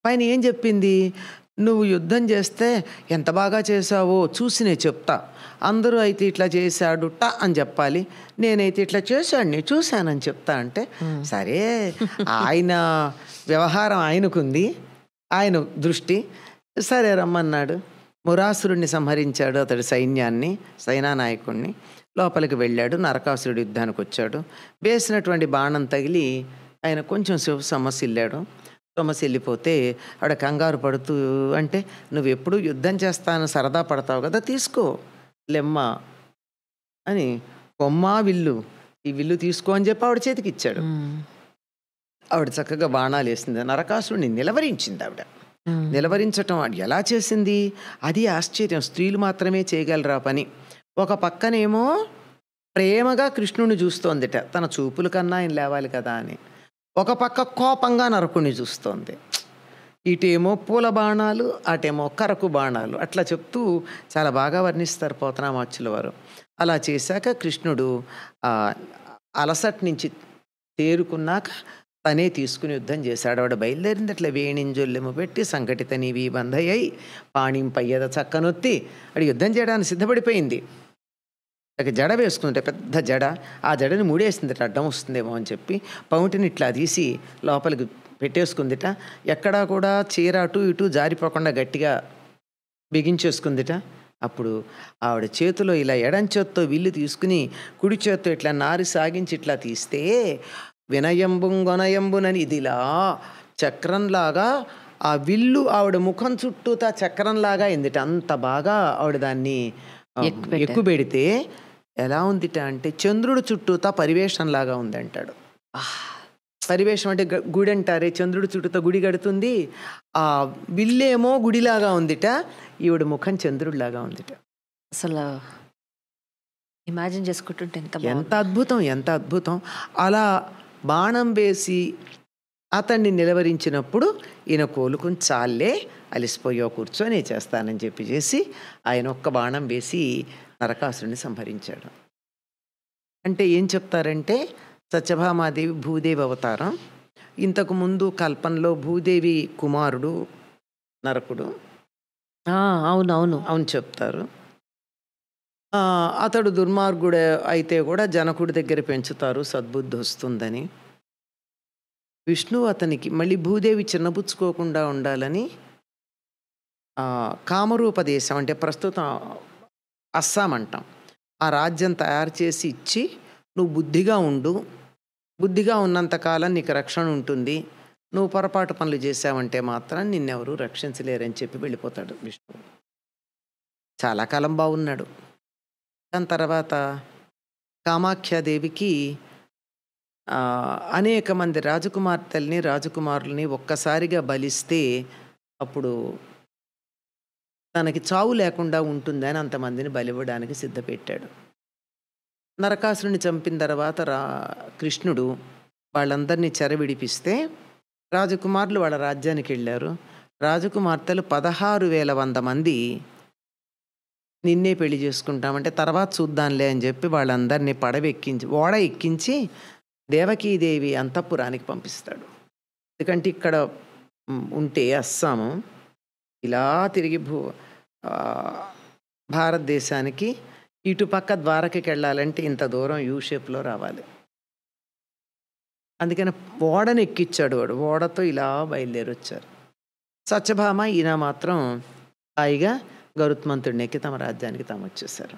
పైన ఏం చెప్పింది, నువ్వు యుద్ధం చేస్తే ఎంత బాగా చేసావో చూసి నేను చెప్తా. అందరూ అయితే ఇట్లా చేశాడుట అని చెప్పాలి, నేనైతే ఇట్లా చూశానని చెప్తా అంటే, సరే ఆయన వ్యవహారం ఆయనకుంది, ఆయన దృష్టి. సరే రమ్మన్నాడు. మురాసురుడిని సంహరించాడు, అతడి సైన్యాన్ని, సేనానాయకుడిని. లోపలికి వెళ్ళాడు. నరకాసురుడు యుద్ధానికి వచ్చాడు. వేసినటువంటి బాణం తగిలి ఆయన కొంచెం సొమ్మసిల్లిపోతే ఆవిడ కంగారు పడుతూ, అంటే నువ్వు ఎప్పుడు యుద్ధం చేస్తాను సరదా పడతావు కదా, తీసుకో లెమ్మ అని విల్లు, ఈ విల్లు తీసుకో అని చెప్పి ఆవిడ చేతికి ఇచ్చాడు. ఆవిడ చక్కగా బాణాలు వేసింది. నరకాసురుడిని నిలవరించింది. ఆవిడ నిలవరించటం ఎలా చేసింది, అది ఆశ్చర్యం. స్త్రీలు మాత్రమే చేయగలరా పని. ఒక పక్కనేమో ప్రేమగా కృష్ణుని చూస్తోందిట, తన చూపుల కన్నా ఆయన లేవాలి కదా అని. ఒక పక్క కోపంగా నరకుని చూస్తోంది. ఇటేమో పూల బాణాలు, అటేమో కరకు బాణాలు. అట్లా చెప్తూ చాలా బాగా వర్ణిస్తారు పోతనామాచ్యుల వారు. అలా చేశాక కృష్ణుడు అలసట్ నుంచి తేరుకున్నాక తనే తీసుకుని యుద్ధం చేశాడు. ఆవిడ బయలుదేరింది. అట్లా వేణింజొల్లెము పెట్టి సంఘటిత నీవి బంధయ్యి పాణింపయ్యద చక్కనొత్తి అడి యుద్ధం చేయడానికి సిద్ధపడిపోయింది. జడ వేసుకుంటే పెద్ద జడ, ఆ జడని మూడేసిందిట, అడ్డం వస్తుందేమో అని చెప్పి పౌంటిని ఇట్లా తీసి లోపలికి పెట్టేసుకుందిట. ఎక్కడా కూడా చీర అటు ఇటు జారిపోకుండా గట్టిగా బిగించేసుకుందిట. అప్పుడు ఆవిడ చేతిలో ఇలా ఎడం చేత్తో విల్లు తీసుకుని కుడి చేత్తో ఇట్లా నారి సాగించి ఇట్లా తీస్తే వినయంబునని ఇదిలా చక్రంలాగా ఆ విల్లు ఆవిడ ముఖం చుట్టూతా చక్రంలాగా అయిందిట. అంత బాగా ఆవిడ దాన్ని ఎక్కుబెడితే ఎలా ఉందిట అంటే చంద్రుడు చుట్టూతా పరివేషంలాగా ఉంది అంటాడు. పరివేషం అంటే గుడి అంటారే, చంద్రుడు చుట్టూతా గుడి కడుతుంది. ఆ విల్లేమో గుడిలాగా ఉందిట, ఈవిడ ముఖం చంద్రుడిలాగా ఉందిట. అసలు ఇమాజిన్ చేసుకుంటుంటే ఎంత అద్భుతం. అలా బాణం వేసి అతన్ని నిలవరించినప్పుడు ఈయన కోలుకుని చాలే అలిసిపోయో కూర్చొని చేస్తానని చేసి ఆయన ఒక్క బాణం వేసి నరకాసురుని సంహరించాడు. అంటే ఏం చెప్తారంటే సత్యభామాదేవి భూదేవి అవతారం. ఇంతకు ముందు కల్పంలో భూదేవి కుమారుడు నరకుడు. అవునవును. అవును చెప్తారు. అతడు దుర్మార్గుడు అయితే కూడా జనకుడి దగ్గర పెంచుతారు సద్బుద్ధి వస్తుందని. విష్ణువు అతనికి మళ్ళీ భూదేవి చిన్నబుచ్చుకోకుండా ఉండాలని కామరూప దేశం అంటే ప్రస్తుతం అస్సాం అంటాం, ఆ రాజ్యం తయారు చేసి ఇచ్చి నువ్వు బుద్ధిగా ఉండు, బుద్ధిగా ఉన్నంతకాలం నీకు రక్షణ ఉంటుంది, నువ్వు పొరపాటు పనులు చేసావంటే మాత్రం నిన్నెవరూ రక్షించలేరని చెప్పి వెళ్ళిపోతాడు విష్ణువు. చాలా కాలం బాగున్నాడు. దాని తర్వాత కామాఖ్యాదేవికి అనేక మంది రాజకుమార్తెల్ని రాజకుమారుల్ని ఒక్కసారిగా బలిస్తే అప్పుడు తనకి చావు లేకుండా ఉంటుందని అంతమందిని బలివ్వడానికి సిద్ధపెట్టాడు. నరకాసురుని చంపిన తర్వాత కృష్ణుడు వాళ్ళందరినీ చెరవిడిపిస్తే రాజకుమారులు వాళ్ళ రాజ్యానికి వెళ్ళారు. రాజకుమార్తెలు 16,100 మంది నిన్నే పెళ్లి చేసుకుంటామంటే తర్వాత చూద్దాంలే అని చెప్పి వాళ్ళందరినీ ఓడ ఎక్కించి దేవకీదేవి అంతఃపురానికి పంపిస్తాడు. ఎందుకంటే ఇక్కడ ఉంటే అస్సాము ఇలా తిరిగి భారతదేశానికి ఇటుపక్క ద్వారకకి వెళ్ళాలంటే ఇంత దూరం యూ షేప్లో రావాలి. అందుకని ఓడను ఎక్కిచ్చాడు వాడు. ఓడతో ఇలా బయలుదేరి వచ్చారు. సత్యభామ ఈయన మాత్రం హాయిగా గరుత్మంతుడిని ఎక్కి తమ రాజ్యానికి తాము వచ్చేసారు.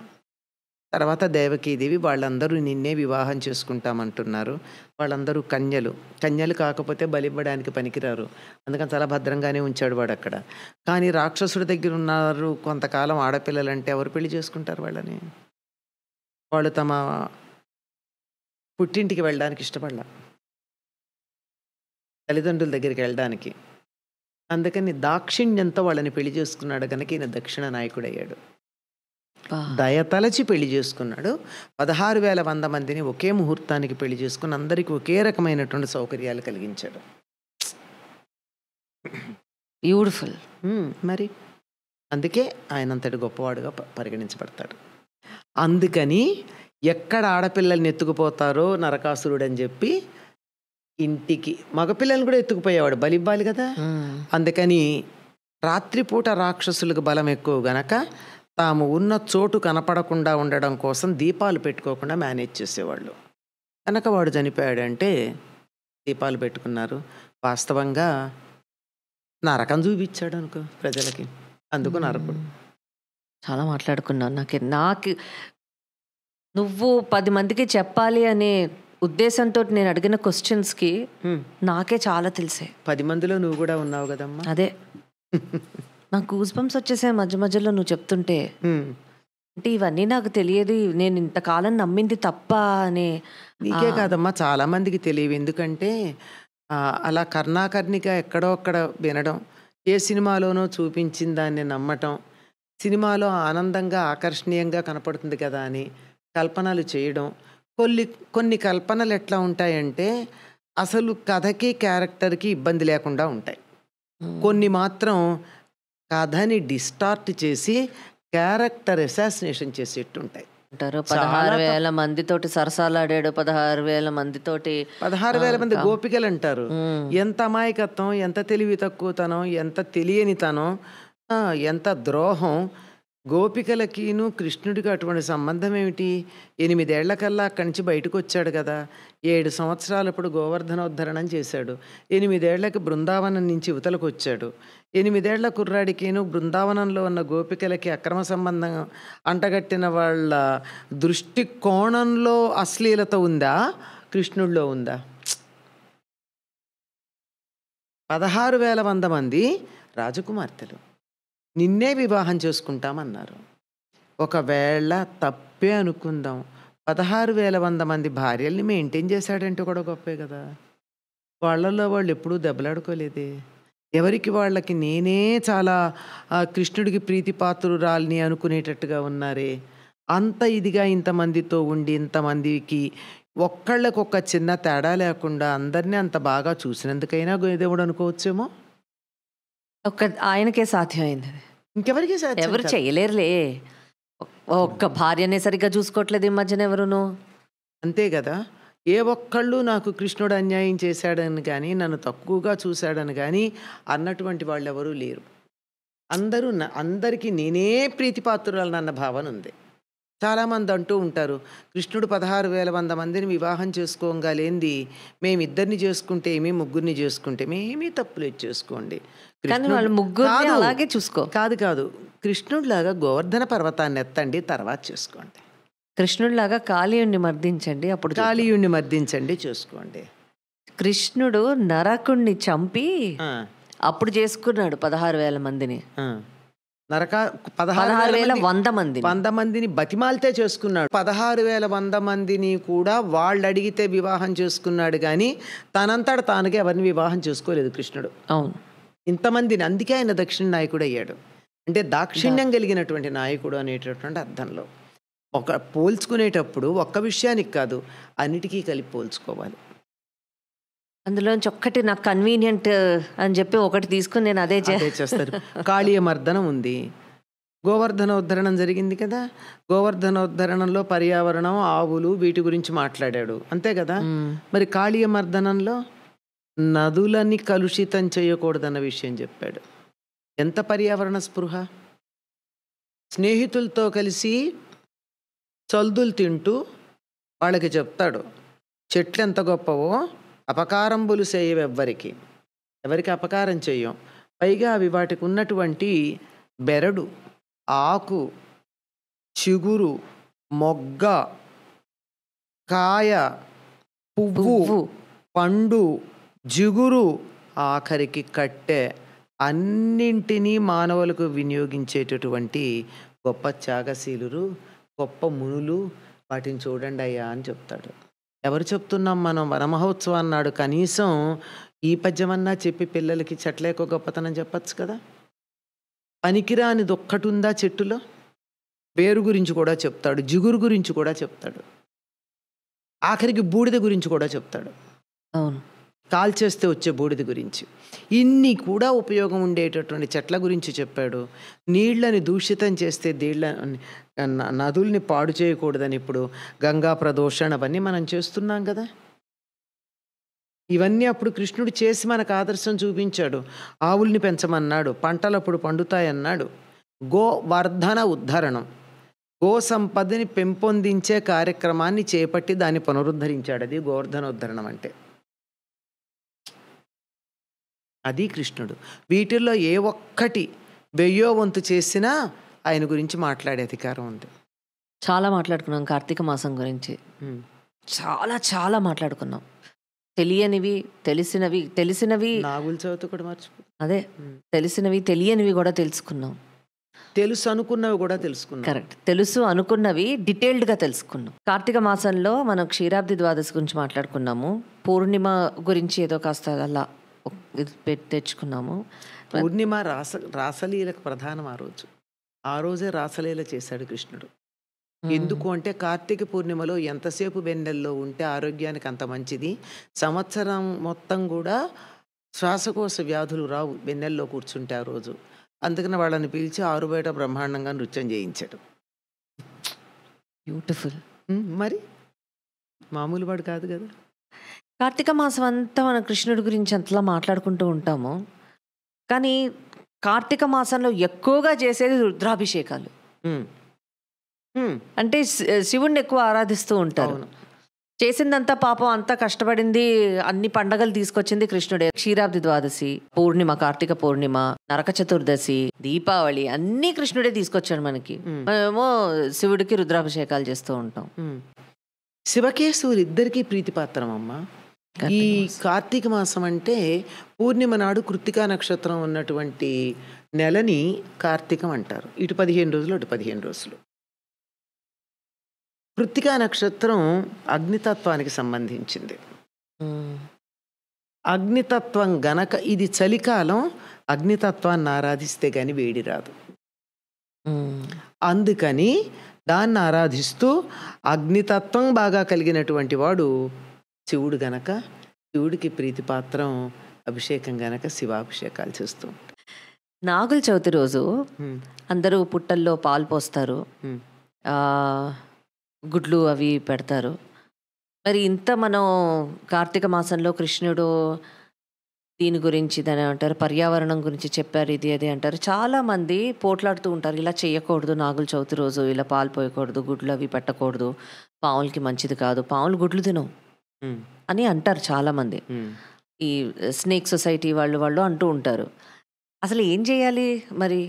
తర్వాత దేవకీదేవి వాళ్ళందరూ నిన్నే వివాహం చేసుకుంటామంటున్నారు. వాళ్ళందరూ కన్యలు కాకపోతే బలివ్వడానికి పనికిరారు. అందుకని చాలా భద్రంగానే ఉంచాడు వాడు అక్కడ. కానీ రాక్షసుడి దగ్గర ఉన్నారు కొంతకాలం ఆడపిల్లలంటే ఎవరు పెళ్లి చేసుకుంటారు వాళ్ళని? వాళ్ళు తమ పుట్టింటికి వెళ్ళడానికి ఇష్టపడలా, తల్లిదండ్రుల దగ్గరికి వెళ్ళడానికి. అందుకని దాక్షిణ్యంతో వాళ్ళని పెళ్లి చేసుకున్నాడు కనుక ఈయన దక్షిణ నాయకుడు అయ్యాడు. దయతలచి పెళ్లి చేసుకున్నాడు. 16,100 మందిని ఒకే ముహూర్తానికి పెళ్లి చేసుకుని అందరికీ ఒకే రకమైనటువంటి సౌకర్యాలు కలిగించాడు. బ్యూటిఫుల్. మరి అందుకే ఆయనంతటి గొప్పవాడుగా పరిగణించబడతాడు. అందుకని ఎక్కడ ఆడపిల్లల్ని ఎత్తుకుపోతారో నరకాసురుడు అని చెప్పి ఇంటికి మగపిల్లల్ని కూడా ఎత్తుకుపోయేవాడు, బలి ఇవ్వాలి కదా. అందుకని రాత్రిపూట రాక్షసులకు బలం ఎక్కువ గనక తాము ఉన్న చోటు కనపడకుండా ఉండడం కోసం దీపాలు పెట్టుకోకుండా మేనేజ్ చేసేవాళ్ళు. కనుక వాడు చనిపోయాడంటే దీపాలు పెట్టుకున్నారు. వాస్తవంగా నరకం చూపించాడు అనుకో ప్రజలకి, అందుకు నరకుడు. చాలా మాట్లాడుకున్నాను. నాకు నువ్వు 10 మందికి చెప్పాలి అనే ఉద్దేశంతో నేను అడిగిన క్వశ్చన్స్కి నాకే చాలా తెలిసే. 10 మందిలో నువ్వు కూడా ఉన్నావు కదమ్మా. అదే నాకు గూస్ బంప్స్ వచ్చేసాయి మధ్య మధ్యలో నువ్వు చెప్తుంటే. అంటే ఇవన్నీ నాకు తెలియదు, నేను ఇంతకాలం నమ్మింది తప్ప అని. నీకే కాదమ్మా, చాలా మందికి తెలియవు. ఎందుకంటే అలా కర్ణాకర్ణిగా ఎక్కడో అక్కడ వినడం, ఏ సినిమాలోనో చూపించిన దాన్ని నమ్మటం, సినిమాలో ఆనందంగా ఆకర్షణీయంగా కనపడుతుంది కదా అని కల్పనలు చేయడం. కొన్ని కల్పనలు ఎట్లా ఉంటాయంటే అసలు కథకి క్యారెక్టర్కి ఇబ్బంది లేకుండా ఉంటాయి. కొన్ని మాత్రం కథని డిస్టార్ట్ చేసి క్యారెక్టర్ అసాసినేషన్ చేసేట్టుంటాయి. 16,000 మందితోటి సరసాలాడాడు, 16,000 మందితోటి 16,000 మంది గోపికలు అంటారు. ఎంత అమాయకత్వం, ఎంత తెలివి తక్కువతనం, ఎంత తెలియనితనం, ఎంత ద్రోహం. గోపికలకిను కృష్ణుడికి అటువంటి సంబంధం ఏమిటి? 8 ఏళ్లకల్లా అక్కడి నుంచి బయటకు వచ్చాడు కదా. 7 సంవత్సరాలప్పుడు గోవర్ధనోద్ధరణం చేశాడు. 8 ఏళ్లకి బృందావనం నుంచి యువతలకు వచ్చాడు. 8 ఏళ్ల కుర్రాడికిను బృందావనంలో ఉన్న గోపికలకి అక్రమ సంబంధం అంటగట్టిన వాళ్ళ దృష్టి కోణంలో అశ్లీలత ఉందా, కృష్ణుడిలో ఉందా? 16,100 మంది రాజకుమార్తెలు నిన్నే వివాహం చేసుకుంటామన్నారు. ఒకవేళ తప్పే అనుకుందాం, 16,100 మంది భార్యల్ని మెయింటైన్ చేశాడంటే కూడా గొప్పే కదా. వాళ్ళల్లో వాళ్ళు ఎప్పుడూ దెబ్బలాడుకోలేదే. ఎవరికి వాళ్ళకి నేనే చాలా కృష్ణుడికి ప్రీతిపాత్రురాల్ని అనుకునేటట్టుగా ఉన్నారే. అంత ఇదిగా ఇంతమందితో ఉండి ఇంతమందికి ఒక్కళ్ళకొక్క చిన్న తేడా లేకుండా అందరినీ అంత బాగా చూసినందుకైనా దేవుడు అనుకోవచ్చేమో. ఆయనకే సాధ్యమైంది, ఇంకెవరికి ఎవరు చేయలేరులే. ఒక్క భార్యనే సరిగ్గా చూసుకోవట్లేదు ఈ మధ్యన ఎవరును. అంతే కదా. ఏ ఒక్కళ్ళు నాకు కృష్ణుడు అన్యాయం చేశాడని కానీ, నన్ను తక్కువగా చూశాడని కానీ అన్నటువంటి వాళ్ళు ఎవరూ లేరు. అందరికీ నేనే ప్రీతిపాత్రురాలనన్న భావన ఉంది. చాలామంది అంటూ ఉంటారు, కృష్ణుడు 16,100 మందిని వివాహం చేసుకోగలేంది, మేమిద్దరిని చేసుకుంటే ఏమి, ముగ్గురిని చేసుకుంటే ఏమీ తప్పులేదు, చేసుకోండి. అలాగే చూసుకో. కాదు, కృష్ణుడిలాగా గోవర్ధన పర్వతాన్ని ఎత్తండి, తర్వాత చేసుకోండి. కృష్ణుడిలాగా కాళీయుణ్ణి మర్దించండి, అప్పుడు కాళీయుణ్ణి మర్దించండి, చేసుకోండి. కృష్ణుడు నరకుణ్ణి చంపి అప్పుడు చేసుకున్నాడు 16,000 మందిని. 100 మందిని బతిమాలితే చేసుకున్నాడు. 16,100 మందిని కూడా వాళ్ళు అడిగితే వివాహం చేసుకున్నాడు కానీ తనంతట తానుగా ఎవరిని వివాహం చేసుకోలేదు కృష్ణుడు. అవును, ఇంతమందిని. అందుకే ఆయన దక్షిణ నాయకుడు అయ్యాడు. అంటే దాక్షిణ్యం కలిగినటువంటి నాయకుడు అనేటటువంటి అర్థంలో. పోల్చుకునేటప్పుడు ఒక్క విషయానికి కాదు, అన్నిటికీ కలిపి పోల్చుకోవాలి. అందులోంచి ఒక్కటి నాకు కన్వీనియంట్ అని చెప్పి ఒకటి తీసుకుని నేను అదే చేస్తారు. కాళీయమర్దనం ఉంది, గోవర్ధనోద్ధరణం జరిగింది కదా. గోవర్ధనోద్ధరణంలో పర్యావరణం, ఆవులు, వీటి గురించి మాట్లాడాడు, అంతే కదా. మరి కాళీయమర్దనంలో నదులని కలుషితం చేయకూడదన్న విషయం చెప్పాడు. ఎంత పర్యావరణ స్పృహ. స్నేహితులతో కలిసి చల్దులు తింటూ వాళ్ళకి చెప్తాడు, చెట్లు ఎంత గొప్పవో, అపకారంబులు చేయవెవ్వరికి, ఎవరికి అపకారం చెయ్యం. పైగా అవి వాటికి ఉన్నటువంటి బెరడు, ఆకు, చిగురు, మొగ్గ, కాయ, పువ్వు, పండు, జిగురు, ఆఖరికి కట్టె, అన్నింటినీ మానవులకు వినియోగించేటటువంటి గొప్ప త్యాగశీలురు, గొప్ప మునులు, వాటిని చూడండి అయ్యా అని చెప్తాడు. ఎవరు చెప్తున్నాం మనం? వనమహోత్సవం నాడు కనీసం ఈ పద్యమన్నా చెప్పి పిల్లలకి చెట్ల యొక్క గొప్పతనం చెప్పచ్చు కదా. పనికిరానిది ఒక్కటి ఉందా చెట్టులో? వేరు గురించి కూడా చెప్తాడు, జిగురు గురించి కూడా చెప్తాడు, ఆఖరికి బూడిద గురించి కూడా చెప్తాడు. అవును, కాల్చేస్తే వచ్చే బూడిద గురించి. ఇన్ని కూడా ఉపయోగం ఉండేటటువంటి చెట్ల గురించి చెప్పాడు. నీళ్ళని దూషితం చేస్తే నదుల్ని పాడు చేయకూడదని ఇప్పుడు గంగా ప్రదోషణ అవన్నీ మనం చేస్తున్నాం కదా. ఇవన్నీ అప్పుడు కృష్ణుడు చేసి మనకు ఆదర్శం చూపించాడు. ఆవుల్ని పెంచమన్నాడు, పంటలు అప్పుడు పండుతాయన్నాడు. గోవర్ధన ఉద్ధరణం, గో సంపదని పెంపొందించే కార్యక్రమాన్ని చేపట్టి దాన్ని పునరుద్ధరించాడు. అది గోవర్ధనోద్ధరణం అంటే. అది కృష్ణుడు. వీటిల్లో ఏ ఒక్కటి 1000వ వంతు చేసినా ఆయన గురించి మాట్లాడే అధికారం ఉంది. చాలా మాట్లాడుకున్నాం కార్తీక మాసం గురించి, చాలా చాలా మాట్లాడుకున్నాం. తెలియనివి, తెలిసినవి నాగుల చవితి కూడా మర్చిపో, అదే తెలిసినవి తెలియనివి కూడా తెలుసుకున్నాం. తెలుసు అనుకున్నవి కూడా తెలుసుకున్నాం. కరెక్ట్, తెలుసు అనుకున్నవి డీటెయిల్డ్గా తెలుసుకున్నాం. కార్తీక మాసంలో మనం క్షీరాబ్ది ద్వాదశి గురించి మాట్లాడుకున్నాము. పూర్ణిమ గురించి ఏదో కాస్త అలా తెచ్చుకున్నాము. పూర్ణిమ రాసలీలకు ప్రధానం. ఆ రోజే రాసలీల చేశాడు కృష్ణుడు. ఎందుకు అంటే కార్తీక పూర్ణిమలో ఎంతసేపు వెన్నెల్లో ఉంటే ఆరోగ్యానికి అంత మంచిది. సంవత్సరం మొత్తం కూడా శ్వాసకోశ వ్యాధులు రావు వెన్నెల్లో కూర్చుంటే ఆ రోజు. అందుకని వాళ్ళని పిలిచి ఆరుబయట బ్రహ్మాండంగా నృత్యం చేయించాడు. బ్యూటిఫుల్. మరి మామూలు వాడు కాదు కదా. కార్తీక మాసం అంతా మన కృష్ణుడి గురించి అంతలా మాట్లాడుకుంటూ ఉంటాము, కానీ కార్తీక మాసంలో ఎక్కువగా చేసేది రుద్రాభిషేకాలు. అంటే శివుణ్ణి ఎక్కువ ఆరాధిస్తూ ఉంటారు. చేసిందంతా పాపం, అంతా కష్టపడింది, అన్ని పండగలు తీసుకొచ్చింది కృష్ణుడే. క్షీరాబ్ది ద్వాదశి, పూర్ణిమ, కార్తీక పూర్ణిమ, నరక చతుర్దశి, దీపావళి అన్నీ కృష్ణుడే తీసుకొచ్చాడు మనకి. మేమేమో శివుడికి రుద్రాభిషేకాలు చేస్తూ ఉంటాం. శివకేశవులు ఇద్దరికీ ప్రీతిపాత్రం అమ్మా. ఈ కార్తీక మాసం అంటే పూర్ణిమ నాడు కృత్తికా నక్షత్రం ఉన్నటువంటి నెలని కార్తీకం అంటారు. ఇటు 15 రోజులు, అటు 15 రోజులు. కృత్తికా నక్షత్రం అగ్నితత్వానికి సంబంధించింది. అగ్నితత్వం గనక ఇది చలికాలం, అగ్నితత్వాన్ని ఆరాధిస్తే గాని వేడి రాదు. అందుకని దాన్ని ఆరాధిస్తూ అగ్నితత్వం బాగా కలిగినటువంటి వాడు శివుడు గనక, శివుడికి ప్రీతిపాత్రం అభిషేకం గనక శివాభిషేకాలు చేస్తూ. నాగుల చవితి రోజు అందరూ పుట్టల్లో పాలు పోస్తారు, గుడ్లు అవి పెడతారు. మరి ఇంత మనం కార్తీక మాసంలో కృష్ణుడు దీని గురించి దాని అంటారు పర్యావరణం గురించి చెప్పారు, ఇది అది అంటారు. చాలా మంది పోట్లాడుతూ ఉంటారు, ఇలా చేయకూడదు, నాగుల చవితి రోజు ఇలా పాలు పోయకూడదు, గుడ్లు అవి పెట్టకూడదు, పావులకి మంచిది కాదు, పావులు గుడ్లు తినవు అని అంటారు చాలా మంది. ఈ స్నేక్ సొసైటీ వాళ్ళు అంటూ ఉంటారు. అసలు ఏం చేయాలి మరి?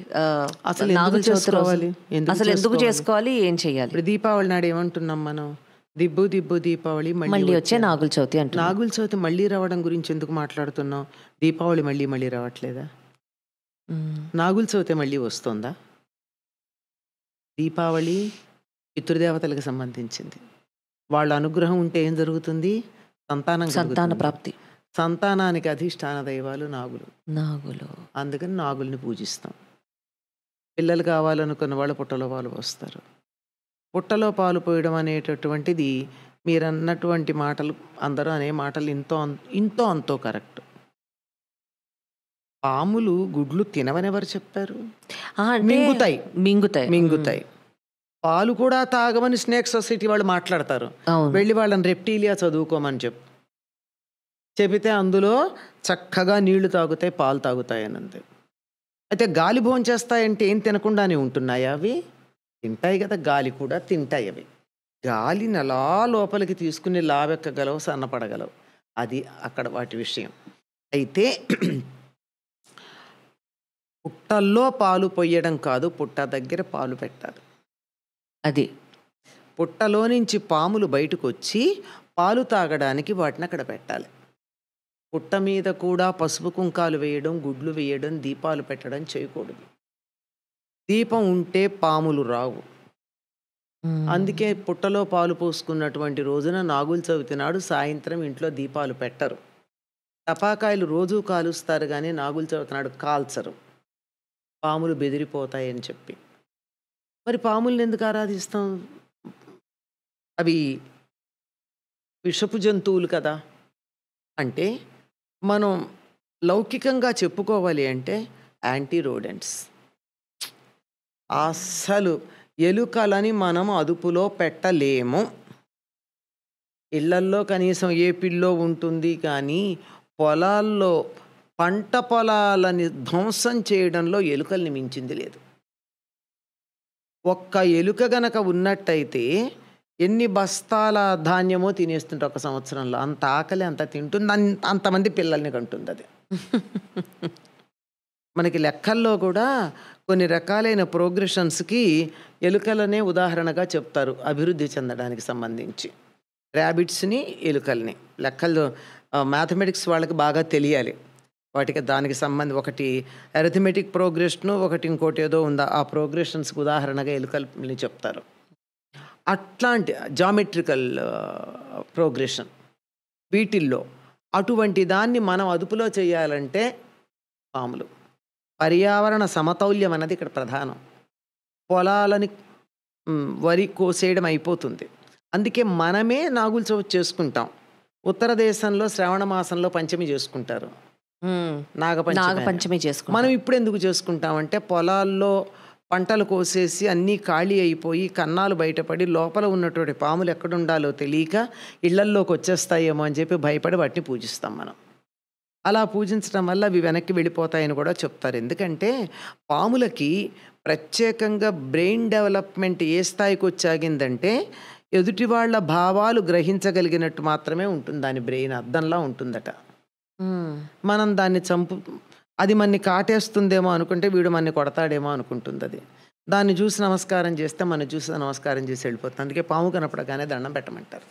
అసలు నాగుల ఎందుకు చవితి రోజు చేసుకోవాలి? అసలు ఎందుకు చేసుకోవాలి, ఏం చేయాలి? ఇప్పుడు దీపావళి నాడు ఏమంటున్నాం మనం? దిబ్బు దిబ్బు దీపావళి మళ్ళీ వచ్చే నాగుల చవితి అంటున్నాం. నాగుల చవితి మళ్ళీ రావడం గురించి ఎందుకు మాట్లాడుతున్నాం? దీపావళి మళ్ళీ రావట్లేదా? నాగుల చవితి మళ్ళీ వస్తుందా? దీపావళి పితృదేవతలకు సంబంధించింది. వాళ్ళ అనుగ్రహం ఉంటే ఏం జరుగుతుంది? సంతాన సంతాన ప్రాప్తి. సంతానానికి అధిష్టాన దైవాలు నాగులు. అందుకని నాగుల్ని పూజిస్తాం. పిల్లలు కావాలనుకున్న వాళ్ళు పుట్టలో పాలు పోస్తారు. పుట్టలో పాలు పోయడం అనేటటువంటిది మీరు అన్నటువంటి మాటలు, అందరూ అనే మాటలు ఇంతో అంతో కరెక్ట్. పాములు గుడ్లు తినవనెవరు చెప్పారు? మింగుతాయి. పాలు కూడా తాగమని స్నేక్ సొసైటీ వాళ్ళు మాట్లాడతారు. వెళ్ళి వాళ్ళని రెప్టీలియా చదువుకోమని చెబితే అందులో చక్కగా నీళ్లు తాగుతాయి, పాలు తాగుతాయి అని అంతే. అయితే గాలి భోంచేస్తాయంటే ఏం తినకుండానే ఉంటున్నాయా? అవి తింటాయి కదా, గాలి కూడా తింటాయి. అవి గాలిని అలా లోపలికి తీసుకుని లావెక్కగలవు, సన్నపడగలవు. అది అక్కడ వాటి విషయం. అయితే పుట్టల్లో పాలు పొయ్యడం కాదు, పుట్ట దగ్గర పాలు పెట్టాలి. అది పుట్టలో నుంచి పాములు బయటకు వచ్చి పాలు తాగడానికి వాటిని అక్కడ పెట్టాలి. పుట్ట మీద కూడా పసుపు కుంకాలు వేయడం, గుడ్లు వేయడం, దీపాలు పెట్టడం చేయకూడదు. దీపం ఉంటే పాములు రావు. అందుకే పుట్టలో పాలు పోసుకున్నటువంటి రోజున నాగుల చవితి నాడు సాయంత్రం ఇంట్లో దీపాలు పెట్టరు. టపాకాయలు రోజూ కాలుస్తారు కానీ నాగుల చవితి నాడు కాల్చరు, పాములు బెదిరిపోతాయని చెప్పి. మరి పాముల్ని ఎందుకు ఆరాధిస్తాం? అవి విషపు జంతువులు కదా. అంటే మనం లౌకికంగా చెప్పుకోవాలి అంటే యాంటీ రోడెంట్స్. అస్సలు ఎలుకలని మనం అదుపులో పెట్టలేము. ఇళ్లల్లో కనీసం ఏ పిల్లో ఉంటుంది, కానీ పొలాల్లో పంట పొలాలని ధ్వంసం చేయడంలో ఎలుకల్ని మించింది లేదు. ఒక్క ఎలుక గనక ఉన్నట్టయితే ఎన్ని బస్తాల ధాన్యమో తినేస్తుంటే ఒక సంవత్సరంలో. అంత ఆకలి, అంత తింటుంది, అంతమంది పిల్లల్ని కంటుంది అది. మనకి లెక్కల్లో కూడా కొన్ని రకాలైన ప్రోగ్రెషన్స్కి ఎలుకలనే ఉదాహరణగా చెప్తారు అభివృద్ధి చెందడానికి సంబంధించి. ర్యాబిట్స్ని, ఎలుకల్ని లెక్కల్లో మ్యాథమెటిక్స్ వాళ్ళకి బాగా తెలియాలి. వాటికి దానికి సంబంధం ఒకటి అరిథమెటిక్ ప్రోగ్రెషను, ఒకటి ఇంకోటి ఏదో ఉందా, ఆ ప్రోగ్రెషన్స్కి ఉదాహరణగా ఎలుకల్ని చెప్తారు. అట్లాంటి జామెట్రికల్ ప్రోగ్రెషన్ వీటిల్లో అటువంటి దాన్ని మనం అదుపులో చేయాలంటే పాములు. పర్యావరణ సమతౌల్యం అన్నది ఇక్కడ ప్రధానం. పొలాలని వరి కోసేయడం అయిపోతుంది. అందుకే మనమే నాగుల చవితి చేసుకుంటాం. ఉత్తర దేశంలో శ్రావణ మాసంలో పంచమి చేసుకుంటారు, నాగపంచమి చేసుకుంటాం. మనం ఇప్పుడు ఎందుకు చేసుకుంటామంటే పొలాల్లో పంటలు కోసేసి అన్నీ ఖాళీ అయిపోయి కన్నాలు బయటపడి లోపల ఉన్నటువంటి పాములు ఎక్కడుండాలో తెలియక ఇళ్లల్లోకి వచ్చేస్తాయేమో అని చెప్పి భయపడి వాటిని పూజిస్తాం మనం. అలా పూజించడం వల్ల అవి వెనక్కి వెళ్ళిపోతాయని కూడా చెప్తారు. ఎందుకంటే పాములకి ప్రత్యేకంగా బ్రెయిన్ డెవలప్మెంట్ ఏ స్థాయికి వచ్చాగిందంటే ఎదుటి వాళ్ళ భావాలు గ్రహించగలిగినట్టు మాత్రమే ఉంటుంది. దాని బ్రెయిన్ అద్దంలా ఉంటుందట. మనం దాన్ని అది మనని కాటేస్తుందేమో అనుకుంటే వీడు మనని కొడతాడేమో అనుకుంటుంది. అది దాన్ని చూసి నమస్కారం చేస్తే మనం చూసి నమస్కారం చేసి వెళ్ళిపోతుంది. అందుకే పాము కనపడగానే దండం పెట్టమంటారు.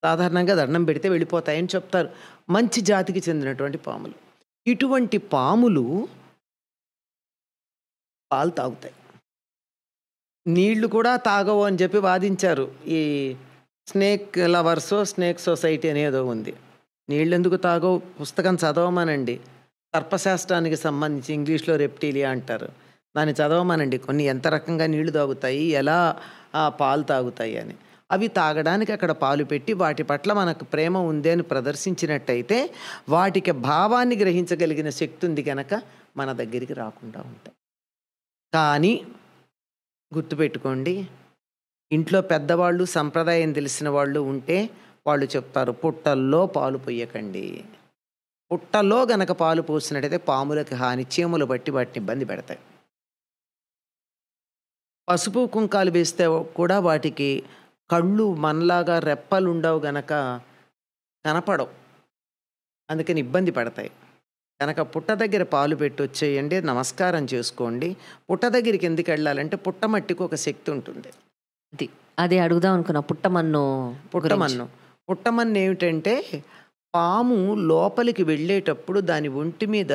సాధారణంగా దండం పెడితే వెళ్ళిపోతాయని చెప్తారు. మంచి జాతికి చెందినటువంటి పాములు. ఇటువంటి పాములు పాలు తాగుతాయి, నీళ్లు కూడా తాగవు అని చెప్పి వాదించారు. ఈ స్నేక్ లవర్సో స్నేక్ సొసైటీ అనేదో ఉంది. నీళ్ళు ఎందుకు తాగవు? పుస్తకం చదవమనండి. సర్పశాస్త్రానికి సంబంధించి ఇంగ్లీష్లో రెప్టీలియా అంటారు, దాన్ని చదవమనండి. కొన్ని ఎంత రకంగా నీళ్లు తాగుతాయి, ఎలా పాలు తాగుతాయి అని. అవి తాగడానికి అక్కడ పాలు పెట్టి వాటి పట్ల మనకు ప్రేమ ఉంది అని ప్రదర్శించినట్టయితే వాటికి భావాన్ని గ్రహించగలిగిన శక్తి ఉంది కనుక మన దగ్గరికి రాకుండా ఉంటాయి. కానీ గుర్తుపెట్టుకోండి, ఇంట్లో పెద్దవాళ్ళు సంప్రదాయం తెలిసిన వాళ్ళు ఉంటే వాళ్ళు చెప్తారు, పుట్టల్లో పాలు పొయ్యకండి. పుట్టలో గనక పాలు పోసినట్టయితే పాములకి హాని, చీమలు బట్టి వాటిని ఇబ్బంది పెడతాయి. పసుపు కుంకాలు వేస్తే కూడా వాటికి కళ్ళు మనలాగా రెప్పలు ఉండవు గనక కనపడవు, అందుకని ఇబ్బంది పడతాయి. కనుక పుట్ట దగ్గర పాలు పెట్టి వచ్చేయండి, నమస్కారం చేసుకోండి. పుట్ట దగ్గరికి ఎందుకు వెళ్ళాలంటే పుట్టమట్టికి ఒక శక్తి ఉంటుంది. అదే అడుగుదాం అనుకున్నా, పుట్టమన్ను ఏమిటంటే పాము లోపలికి వెళ్ళేటప్పుడు దాని ఒంటి మీద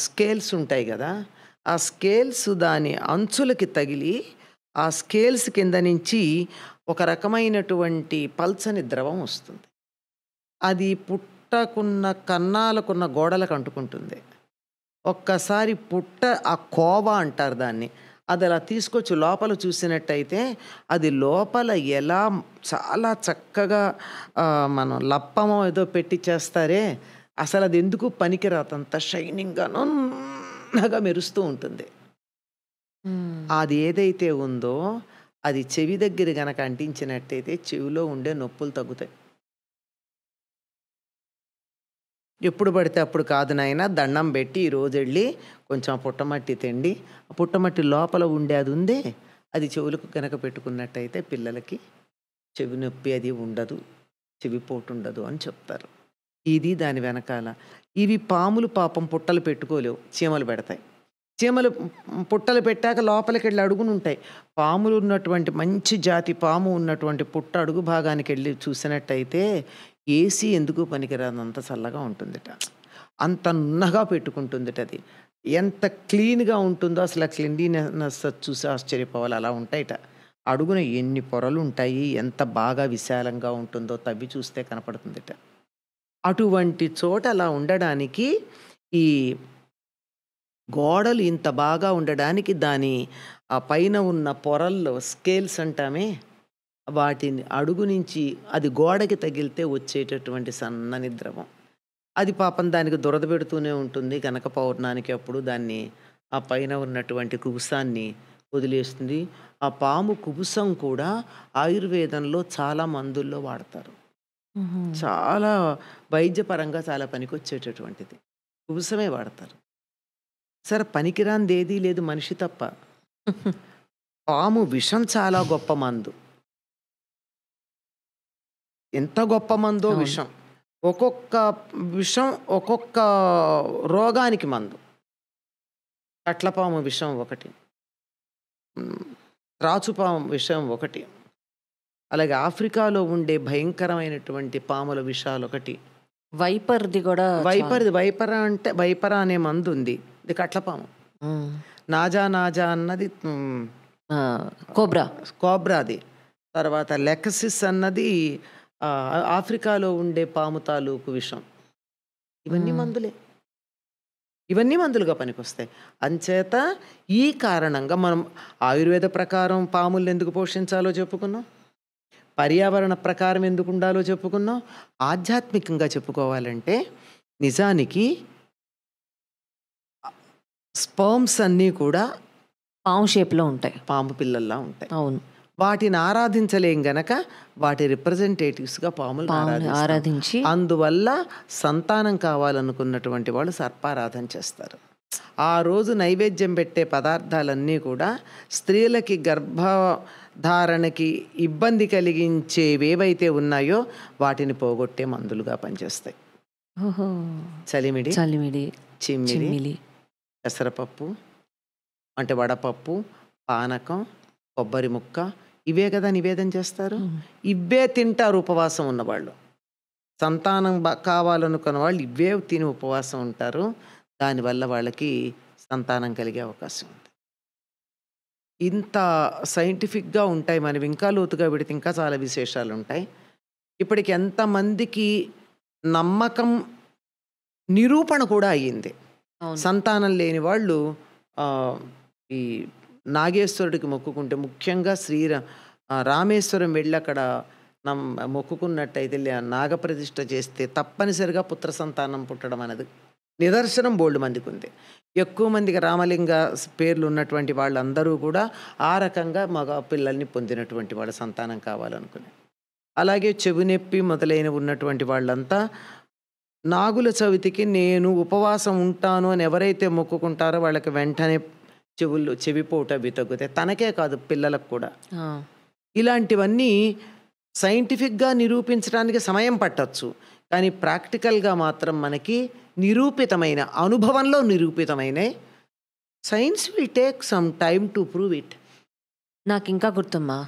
స్కేల్స్ ఉంటాయి కదా, ఆ స్కేల్స్ దాని అంచులకి తగిలి ఆ స్కేల్స్ కింద నుంచి ఒక రకమైనటువంటి పల్చని ద్రవం వస్తుంది. అది పుట్టకున్న కన్నాలకున్న గోడలకు అంటుకుంటుంది. ఒక్కసారి పుట్ట ఆ కోవ అంటారు దాన్ని, అది అలా తీసుకొచ్చి లోపల చూసినట్టయితే అది లోపల ఎలా చాలా చక్కగా మనం లప్పమో ఏదో పెట్టి చేస్తారే, అసలు అది ఎందుకు పనికిరాతంత షైనింగ్గా నన్నగా మెరుస్తూ ఉంటుంది. అది ఏదైతే ఉందో అది చెవి దగ్గర గనక అంటించినట్టయితే చెవిలో ఉండే నొప్పులు తగ్గుతాయి. ఎప్పుడు పడితే అప్పుడు కాదు నాయన, దండం పెట్టి ఈరోజు వెళ్ళి కొంచెం పుట్టమట్టి తిండి, ఆ పుట్టమట్టి లోపల ఉండే అది ఉందే అది చెవులకు కనుక పెట్టుకున్నట్టయితే పిల్లలకి చెవి నొప్పి అది ఉండదు, చెవిపోటు ఉండదు అని చెప్తారు. ఇది దాని వెనకాల. ఇవి పాములు పాపం పుట్టలు పెట్టుకోలేవు, చీమలు పెడతాయి. చీమలు పుట్టలు పెట్టాక లోపలికి వెళ్ళి అడుగును ఉంటాయి. పాములు ఉన్నటువంటి మంచి జాతి పాము ఉన్నటువంటి పుట్ట అడుగు భాగానికి వెళ్ళి చూసినట్టయితే ఏసీ ఎందుకు పనికిరాదు, అంత చల్లగా ఉంటుందిట, అంత నున్నగా పెట్టుకుంటుందిట. అది ఎంత క్లీన్గా ఉంటుందో అసలు ఆ క్లీన్లీనెస్ చూసి ఆశ్చర్యపోవాలి, అలా ఉంటాయిట. అడుగున ఎన్ని పొరలు ఉంటాయి, ఎంత బాగా విశాలంగా ఉంటుందో తవ్వి చూస్తే కనపడుతుందిట. అటువంటి చోట అలా ఉండడానికి ఈ గోడలు ఇంత బాగా ఉండడానికి దాని ఆ పైన ఉన్న పొరల్లో స్కేల్స్ అంటామే, వాటిని అడుగు నుంచి అది గోడకి తగిలితే వచ్చేటటువంటి సన్నని ద్రవం, అది పాపం దానికి దురద పెడుతూనే ఉంటుంది. కనుక పౌర్ణానికి అప్పుడు దాన్ని ఆ పైన ఉన్నటువంటి కుబుసాన్ని వదిలేస్తుంది. ఆ పాము కుబుసం కూడా ఆయుర్వేదంలో చాలా మందుల్లో వాడతారు, చాలా వైద్యపరంగా చాలా పనికొచ్చేటటువంటిది, కుబుసమే వాడతారు. సరే, పనికిరాంది ఏదీ లేదు మనిషి తప్ప. పాము విషం చాలా గొప్ప మందు, ఎంత గొప్ప మందో విషం. ఒక్కొక్క విషం ఒక్కొక్క రోగానికి మందు. కట్లపాము విషం ఒకటి, త్రాచుపాము విషం ఒకటి, అలాగే ఆఫ్రికాలో ఉండే భయంకరమైనటువంటి పాముల విషాలు ఒకటి, వైపర్ది కూడా. వైపరా అనే మందు ఉంది, ఇది కట్లపాము. నాజా అన్నది కోబ్రాది. తర్వాత లెకసిస్ అన్నది ఆఫ్రికాలో ఉండే పాము తాలూకు విషం. ఇవన్నీ మందులే, ఇవన్నీ మందులుగా పనికొస్తాయి. అంచేత ఈ కారణంగా మనం ఆయుర్వేద ప్రకారం పాములను ఎందుకు పోషించాలో చెప్పుకున్నాం, పర్యావరణ ప్రకారం ఎందుకు ఉండాలో చెప్పుకున్నాం. ఆధ్యాత్మికంగా చెప్పుకోవాలంటే నిజానికి స్పర్మ్స్ అన్నీ కూడా పాము షేప్లో ఉంటాయి, పాము పిల్లల్లా ఉంటాయి. అవును, వాటిని ఆరాధించలేం గనక వాటి రిప్రజెంటేటివ్స్గా పాములు ఆరాధించి, అందువల్ల సంతానం కావాలనుకున్నటువంటి వాళ్ళు సర్పారాధన చేస్తారు. ఆ రోజు నైవేద్యం పెట్టే పదార్థాలన్నీ కూడా స్త్రీలకి గర్భధారణకి ఇబ్బంది కలిగించేవేవైతే ఉన్నాయో వాటిని పోగొట్టే మందులుగా పనిచేస్తాయి. చలిమిడి, చిమ్మిలి, పెసరపప్పు అంటే వడపప్పు, పానకం, కొబ్బరి ముక్క, ఇవే కదా నివేదన చేస్తారు. ఇవే తింటారు ఉపవాసం ఉన్నవాళ్ళు. సంతానం కావాలనుకున్న వాళ్ళు ఇవే తిని ఉపవాసం ఉంటారు. దానివల్ల వాళ్ళకి సంతానం కలిగే అవకాశం ఉంది. ఇంత సైంటిఫిక్గా ఉంటాయి. మనం ఇంకా లోతుగా పెడితే ఇంకా చాలా విశేషాలు ఉంటాయి. ఇప్పటికి ఎంతమందికి నమ్మకం నిరూపణ కూడా అయ్యింది. సంతానం లేని వాళ్ళు ఈ నాగేశ్వరుడికి మొక్కుకుంటే, ముఖ్యంగా రామేశ్వరం వెళ్ళి అక్కడ మొక్కుకున్నట్టయితే నాగప్రతిష్ఠ చేస్తే తప్పనిసరిగా పుత్ర సంతానం పుట్టడం అనేది నిదర్శనం బోల్డ్ మందికి ఉంది. ఎక్కువ మందికి రామలింగ పేర్లు ఉన్నటువంటి వాళ్ళందరూ కూడా ఆ రకంగా మగ పిల్లల్ని పొందినటువంటి వాళ్ళ సంతానం కావాలనుకుని. అలాగే చెవినొప్పి మొదలైన ఉన్నటువంటి వాళ్ళంతా నాగుల చవితికి నేను ఉపవాసం ఉంటాను అని ఎవరైతే మొక్కుకుంటారో వాళ్ళకి వెంటనే చెవిపోట అవి తగ్గుతాయి. తనకే కాదు, పిల్లలకు కూడా. ఇలాంటివన్నీ సైంటిఫిక్గా నిరూపించడానికి సమయం పట్టచ్చు, కానీ ప్రాక్టికల్గా మాత్రం మనకి నిరూపితమైన, అనుభవంలో నిరూపితమైన. Science will take some time to prove it. నాకు ఇంకా గుర్తమ్మా,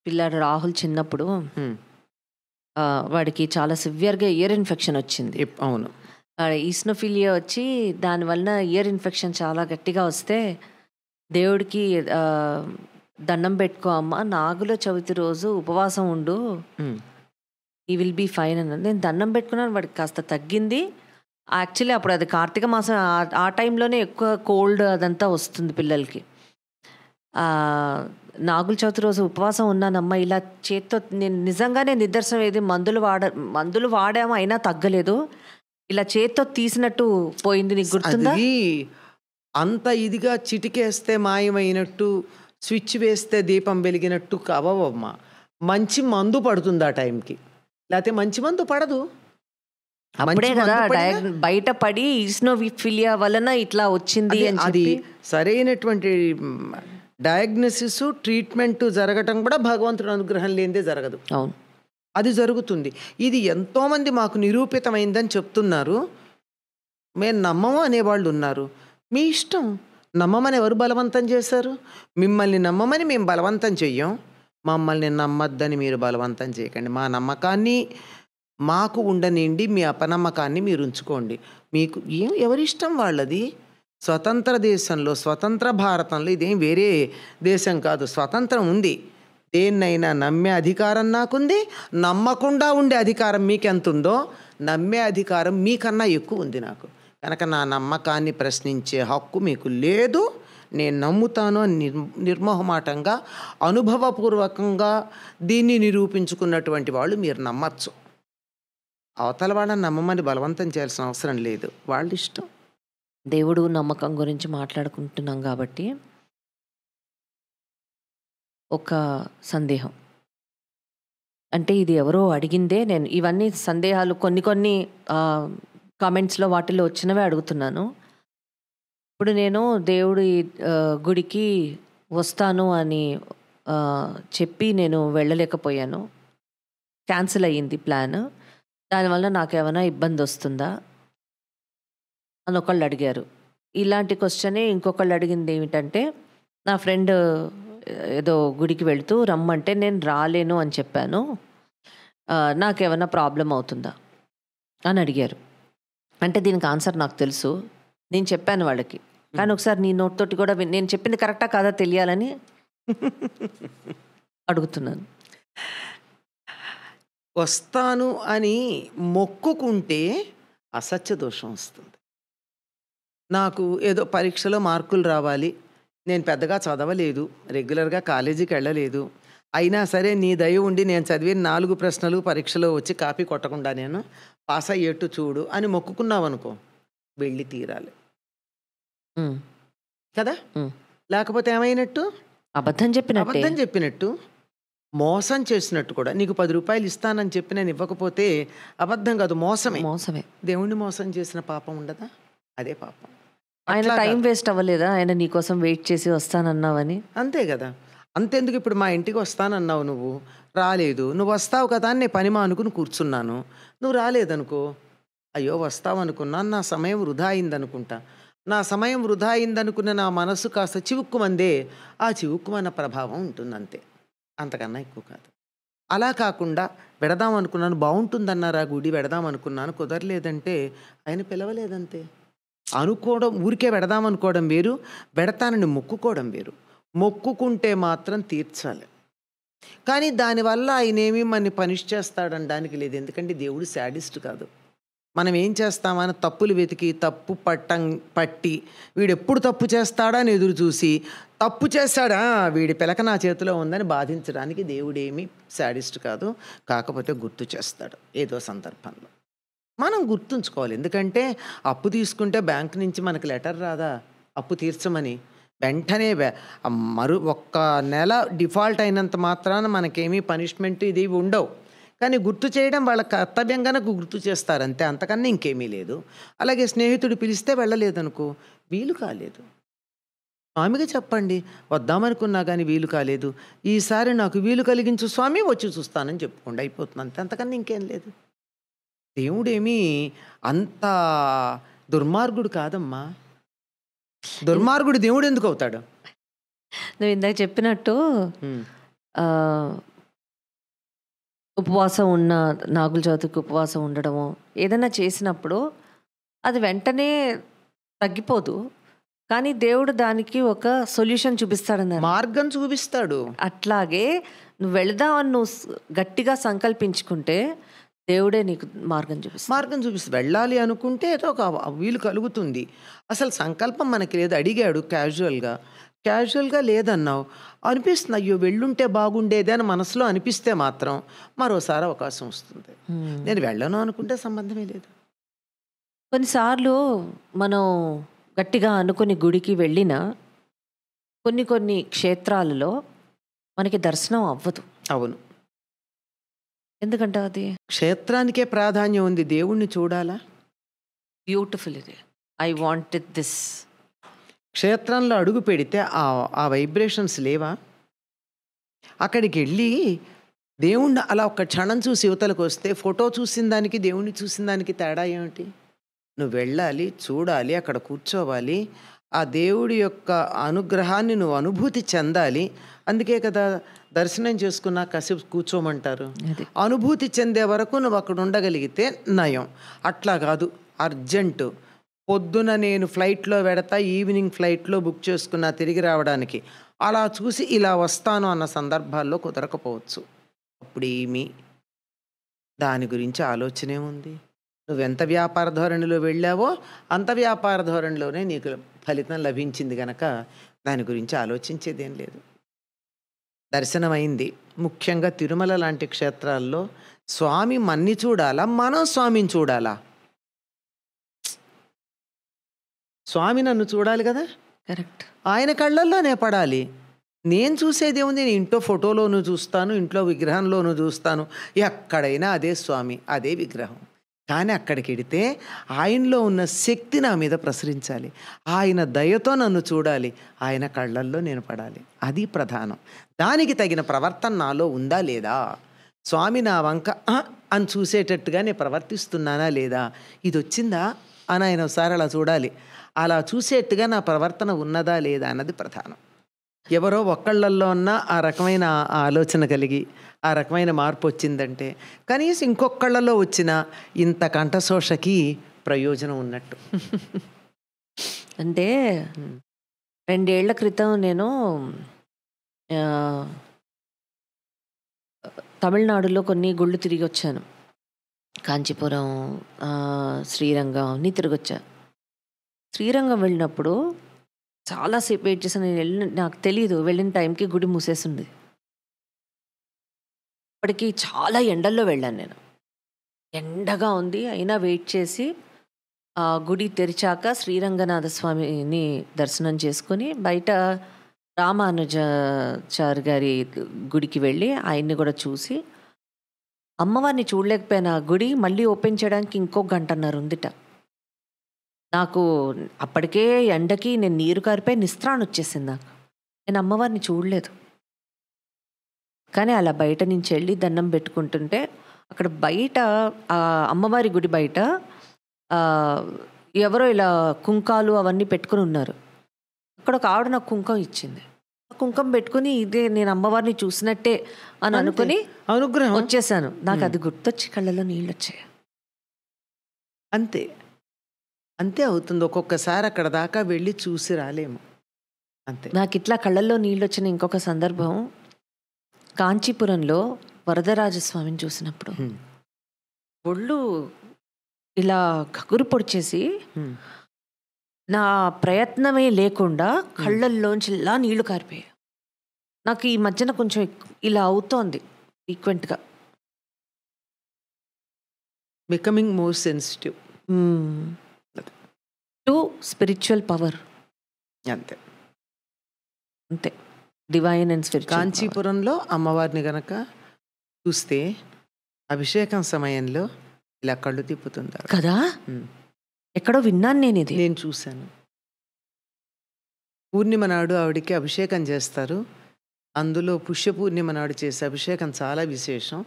పిల్లాడు రాహుల్ చిన్నప్పుడు వాడికి చాలా సివియర్గా ఇయర్ ఇన్ఫెక్షన్ వచ్చింది. అవును, ఈస్నోఫిలియా వచ్చి దానివల్ల ఇయర్ ఇన్ఫెక్షన్ చాలా గట్టిగా వస్తే దేవుడికి దండం పెట్టుకో అమ్మ, నాగుల చవితి రోజు ఉపవాసం ఉండు, ఈ విల్ బీ ఫైన్ అన్నది. నేను దండం పెట్టుకున్నాను, వాడికి కాస్త తగ్గింది. యాక్చువల్లీ అప్పుడు అది కార్తీక మాసం, ఆ టైంలోనే ఎక్కువ కోల్డ్ అదంతా వస్తుంది పిల్లలకి. నాగుల చవితి రోజు ఉపవాసం ఉన్నానమ్మా, ఇలా చేత్తో, నేను నిజంగానే నిదర్శనం ఏది, మందులు వాడాము అయినా తగ్గలేదు, ఇలా చేత్తో తీసినట్టు పోయింది. నీకు గుర్తుందా? అంత ఇదిగా చిటికేస్తే మాయమైనట్టు, స్విచ్ వేస్తే దీపం వెలిగినట్టు కావమ్మా. మంచి మందు పడుతుంది ఆ టైంకి, లేకపోతే మంచి మందు పడదు. అప్పుడే కదా బయట పడి ఈస్నోఫిలియా వలన ఇట్లా వచ్చింది అని. అది సరైనటువంటి డయాగ్నోసిస్, ట్రీట్మెంట్ జరగటం కూడా భగవంతుడి అనుగ్రహం లేనిదే జరగదు. అవును, అది జరుగుతుంది. ఇది ఎంతోమంది మాకు నిరూపితమైందని చెప్తున్నారు, మేము నమ్మము అనేవాళ్ళు ఉన్నారు. మీ ఇష్టం, నమ్మమని ఎవరు బలవంతం చేశారు? మిమ్మల్ని నమ్మమని మేము బలవంతం చెయ్యం, మమ్మల్ని నమ్మద్దని మీరు బలవంతం చేయకండి. మా నమ్మకాన్ని మాకు ఉండనిండి, మీ అపనమ్మకాన్ని మీరు ఉంచుకోండి. మీకు ఎవరిష్టం వాళ్ళది. స్వతంత్ర దేశంలో, స్వతంత్ర భారతంలో, ఇదేం వేరే దేశం కాదు, స్వతంత్రం ఉంది. దేన్నైనా నమ్మే అధికారం నాకుంది, నమ్మకుండా ఉండే అధికారం మీకెంత ఉందో నమ్మే అధికారం మీకన్నా ఎక్కువ ఉంది నాకు. కనుక నా నమ్మకాన్ని ప్రశ్నించే హక్కు మీకు లేదు. నేను నమ్ముతాను అని నిర్మోహమాటంగా, అనుభవపూర్వకంగా దీన్ని నిరూపించుకున్నటువంటి వాళ్ళు మీరు నమ్మచ్చు. అవతల వాళ్ళని నమ్మమని బలవంతం చేయాల్సిన అవసరం లేదు, వాళ్ళ ఇష్టం. దేవుడు నమ్మకం గురించి మాట్లాడుకుంటున్నాం కాబట్టి ఒక సందేహం, అంటే ఇది ఎవరో అడిగిందే, నేను ఇవన్నీ సందేహాలు కొన్ని కామెంట్స్లో వాటిల్లో వచ్చినవే అడుగుతున్నాను. ఇప్పుడు నేను దేవుడి గుడికి వస్తాను అని చెప్పి నేను వెళ్ళలేకపోయాను, క్యాన్సిల్ అయ్యింది ప్లాన్. దానివల్ల నాకేమైనా ఇబ్బంది వస్తుందా అని ఒకళ్ళు అడిగారు. ఇలాంటి క్వశ్చనే ఇంకొకళ్ళు అడిగింది ఏమిటంటే, నా ఫ్రెండ్ ఏదో గుడికి వెళుతూ రమ్మంటే నేను రాలేను అని చెప్పాను, నాకేమైనా ప్రాబ్లం అవుతుందా అని అడిగారు. అంటే దీనికి ఆన్సర్ నాకు తెలుసు, నేను చెప్పాను వాళ్ళకి, కానీ ఒకసారి నీ నోట్తోటి కూడా నేను చెప్పింది కరెక్టా కాదా తెలియాలని అడుగుతున్నాను. వస్తాను అని మొక్కుకుంటే అసత్య దోషం వస్తుంది. నాకు ఏదో పరీక్షలో మార్కులు రావాలి, నేను పెద్దగా చదవలేదు, రెగ్యులర్గా కాలేజీకి వెళ్ళలేదు, అయినా సరే నీ దయ ఉండి నేను చదివిన 4 ప్రశ్నలు పరీక్షలో వచ్చి కాపీ కొట్టకుండా నేను పాస్ అయ్యేట్టు చూడు అని మొక్కుకున్నావు అనుకో, వెళ్ళి తీరాలి కదా. లేకపోతే ఏమైనట్టు? అబద్ధం చెప్పినట్టు, మోసం చేసినట్టు కూడా. నీకు 10 రూపాయలు ఇస్తానని చెప్పి నేను ఇవ్వకపోతే అబద్ధం కాదు, మోసమే. దేవుణ్ణి మోసం చేసిన పాపం ఉండదా? అదే పాపం. ఆయన టైం వేస్ట్ అవ్వలేదా? ఆయన నీకోసం వెయిట్ చేసి వస్తానన్నావని. అంతే కదా. అంతెందుకు, ఇప్పుడు మా ఇంటికి వస్తానన్నావు, నువ్వు రాలేదు. నువ్వు వస్తావు కదా అని నేను పని మానుకుని కూర్చున్నాను, నువ్వు రాలేదనుకో, అయ్యో వస్తావు అనుకున్నాను, నా సమయం వృధా అయిందనుకుంటా. నా సమయం వృధా అయిందనుకున్న నా మనసు కాస్త చివుక్కుమందే, ఆ చివుక్కుమన్న ప్రభావం ఉంటుంది అంతే, అంతకన్నా ఎక్కువ కాదు. అలా కాకుండా పెడదాం అనుకున్నాను, బాగుంటుందన్నారు ఆ గుడి, పెడదాం అనుకున్నాను, కుదరలేదంటే ఆయన పిలవలేదంతే. అనుకోవడం, ఊరికే పెడదాం అనుకోవడం వేరు, పెడతానని మొక్కుకోవడం వేరు. మొక్కుకుంటే మాత్రం తీర్చాలి, కానీ దానివల్ల ఆయన ఏమీ మనని పనిష్ చేస్తాడనడానికి లేదు. ఎందుకంటే దేవుడు శాడిస్ట్ కాదు. మనం ఏం చేస్తామని తప్పులు వెతికి తప్పు పట్టి వీడు ఎప్పుడు తప్పు చేస్తాడా అని ఎదురు చూసి, తప్పు చేస్తాడా వీడి పిలక నా చేతిలో ఉందని బాధించడానికి దేవుడేమీ శాడిస్ట్ కాదు. కాకపోతే గుర్తు చేస్తాడు ఏదో సందర్భంలో. మనం గుర్తుంచుకోవాలి. ఎందుకంటే అప్పు తీసుకుంటే బ్యాంక్ నుంచి మనకి లెటర్ రాదా అప్పు తీర్చమని? వెంటనే ఒక్క నెల డిఫాల్ట్ అయినంత మాత్రాన మనకేమీ పనిష్మెంట్ ఇది ఉండవు. కానీ గుర్తు చేయడం వాళ్ళ కర్తవ్యంగానే గుర్తు చేస్తారు అంతే, అంతకన్నా ఇంకేమీ లేదు. అలాగే స్నేహితుడు పిలిస్తే వెళ్ళలేదనుకో, వీలు కాలేదు, స్వామిగా చెప్పండి, వద్దామనుకున్నా కానీ వీలు కాలేదు, ఈసారి నాకు వీలు కలిగించు స్వామి, వచ్చి చూస్తానని చెప్పుకోండి, అయిపోతుంది అంతే, అంతకన్నా ఇంకేం లేదు. దేవుడేమీ అంత దుర్మార్గుడు కాదమ్మా. దుర్మార్గుడు దేవుడు ఎందుకు అవుతాడు? నువ్వు ఇందాక చెప్పినట్టు ఉపవాసం ఉన్న నాగుల చవితికి ఉపవాసం ఉండడము ఏదైనా చేసినప్పుడు అది వెంటనే తగ్గిపోదు, కానీ దేవుడు దానికి ఒక సొల్యూషన్ చూపిస్తాడన్నారు, మార్గం చూపిస్తాడు. అట్లాగే నువ్వు వెళదామని నువ్వు గట్టిగా సంకల్పించుకుంటే దేవుడే నీకు మార్గం చూపిస్తాడు. వెళ్ళాలి అనుకుంటే ఏదో ఒక వీలు కలుగుతుంది. అసలు సంకల్పం మనకి లేదు, అడిగాడు క్యాజువల్గా లేదన్నావు, అనిపిస్తుంది అయ్యో వెళ్ళుంటే బాగుండేది అని మనసులో అనిపిస్తే మాత్రం మరోసారి అవకాశం వస్తుంది. నేను వెళ్ళను అనుకుంటే సంబంధమే లేదు. కొన్నిసార్లు మనం గట్టిగా అనుకుని గుడికి వెళ్ళినా కొన్ని క్షేత్రాలలో మనకి దర్శనం అవ్వదు. అవును, ఎందుకంటే అది క్షేత్రానికే ప్రాధాన్యం ఉంది, దేవుణ్ణి చూడాలా. బ్యూటిఫుల్ ఇది, ఐ వాంటెడ్ దిస్. క్షేత్రంలో అడుగు పెడితే ఆ వైబ్రేషన్స్ లేవా? అక్కడికి వెళ్ళి దేవుణ్ణి అలా ఒక క్షణం చూసి యువతలకు వస్తే ఫోటో చూసిన దానికి దేవుణ్ణి చూసిన దానికి తేడా ఏమిటి? నువ్వు వెళ్ళాలి, చూడాలి, అక్కడ కూర్చోవాలి, ఆ దేవుడి యొక్క అనుగ్రహాన్ని నువ్వు అనుభూతి చెందాలి. అందుకే కదా దర్శనం చేసుకున్నా కాసేపు కూర్చోమంటారు. అనుభూతి చెందే వరకు నువ్వు అక్కడ ఉండగలిగితే నయం. అట్లా కాదు, అర్జెంటు, పొద్దున నేను ఫ్లైట్లో వెడతా, ఈవినింగ్ ఫ్లైట్లో బుక్ చేసుకున్నా తిరిగి రావడానికి, అలా చూసి ఇలా వస్తాను అన్న సందర్భాల్లో కుదరకపోవచ్చు. అప్పుడు ఏమి దాని గురించి ఆలోచనే ఉంది. నువ్వెంత వ్యాపార ధోరణిలో వెళ్ళావో అంత వ్యాపార ధోరణిలోనే నీకు ఫలితం లభించింది కనుక దాని గురించి ఆలోచించేదేం లేదు. దర్శనమైంది. ముఖ్యంగా తిరుమల లాంటి క్షేత్రాల్లో స్వామి మన్ని చూడాలా, మనం స్వామిని చూడాలా? స్వామి నన్ను చూడాలి కదా, కరెక్ట్, ఆయన కళ్ళల్లోనే పడాలి. నేను చూసేదేముంది, నేను ఇంట్లో ఫోటోలోనూ చూస్తాను, ఇంట్లో విగ్రహంలోనూ చూస్తాను, ఎక్కడైనా అదే స్వామి, అదే విగ్రహం. కానీ అక్కడికి వెడితే ఆయనలో ఉన్న శక్తి నా మీద ప్రసరించాలి, ఆయన దయతో నన్ను చూడాలి, ఆయన కళ్ళల్లో నేను పడాలి, అది ప్రధానం. దానికి తగిన ప్రవర్తన నాలో ఉందా లేదా? స్వామి నా వంక అని చూసేటట్టుగా నేను ప్రవర్తిస్తున్నానా లేదా, ఇది వచ్చిందా అని ఆయన ఒకసారి అలా చూడాలి. అలా చూసేట్టుగా నా ప్రవర్తన ఉన్నదా లేదా అన్నది ప్రధానం. ఎవరో ఒక్కళ్ళల్లో ఉన్న ఆ రకమైన ఆలోచన కలిగి ఆ రకమైన మార్పు వచ్చిందంటే కనీసం ఇంకొకళ్ళలో వచ్చిన ఇంత కంఠశోషకి ప్రయోజనం ఉన్నట్టు. అంటే 2 ఏళ్ల క్రితం నేను తమిళనాడులో కొన్ని గుళ్ళు తిరిగి వచ్చాను. కాంచీపురం, శ్రీరంగం అన్నీ తిరిగొచ్చా. శ్రీరంగం వెళ్ళినప్పుడు చాలాసేపు వెయిట్ చేశాను. నాకు తెలీదు, వెళ్ళిన టైంకి గుడి మూసేసింది. అప్పటికి చాలా ఎండల్లో వెళ్ళాను నేను, ఎండగా ఉంది, అయినా వెయిట్ చేసి గుడి తెరిచాక శ్రీరంగనాథ స్వామిని దర్శనం చేసుకుని బయట రామానుజాచారి గారి గుడికి వెళ్ళి ఆయన్ని కూడా చూసి, అమ్మవారిని చూడలేకపోయినా గుడి మళ్ళీ ఓపెన్ చేయడానికి ఇంకో 1.5 గంట ఉందిట. నాకు అప్పటికే ఎండకి నేను నీరు కారిపోయి నిస్త్రాణ వచ్చేసింది నాకు. నేను అమ్మవారిని చూడలేదు. కానీ అలా బయట నుంచి వెళ్ళి దండం పెట్టుకుంటుంటే అక్కడ బయట అమ్మవారి గుడి బయట ఎవరో ఇలా కుంకాలు అవన్నీ పెట్టుకుని ఉన్నారు. అక్కడ ఒక ఆవిడ నాకు కుంకం ఇచ్చింది. ఆ కుంకం పెట్టుకుని ఇదే నేను అమ్మవారిని చూసినట్టే అని అనుకుని అనుగ్రహం వచ్చేసాను. నాకు అది గుర్తొచ్చి కళ్ళలో నీళ్ళు వచ్చాయి. అంతే అంతే అవుతుంది. ఒక్కొక్కసారి అక్కడ దాకా వెళ్ళి చూసి రాలేము. అంతే. నాకు ఇట్లా కళ్ళల్లో నీళ్ళు వచ్చిన ఇంకొక సందర్భం కాంచీపురంలో వరదరాజస్వామిని చూసినప్పుడు ఒళ్ళు ఇలా గగురు పొడిచేసి నా ప్రయత్నమే లేకుండా కళ్ళల్లోంచి ఇలా నీళ్లు కారిపోయాయి. నాకు ఈ మధ్యన కొంచెం ఇలా అవుతోంది ఫ్రీక్వెంట్గా. Becoming more sensitive. To spiritual power. అంతే అంతే. Divine and spiritual. కాంచీపురంలో అమ్మవారిని గనక చూస్తే అభిషేకం సమయంలో ఇలా కళ్ళు తిప్పుతుంది కదా. ఎక్కడో విన్నాను నేను ఇది. నేను చూశాను. పూర్ణిమ నాడు ఆవిడికి అభిషేకం చేస్తారు. అందులో పుష్య పూర్ణిమ నాడు చేసే అభిషేకం చాలా విశేషం.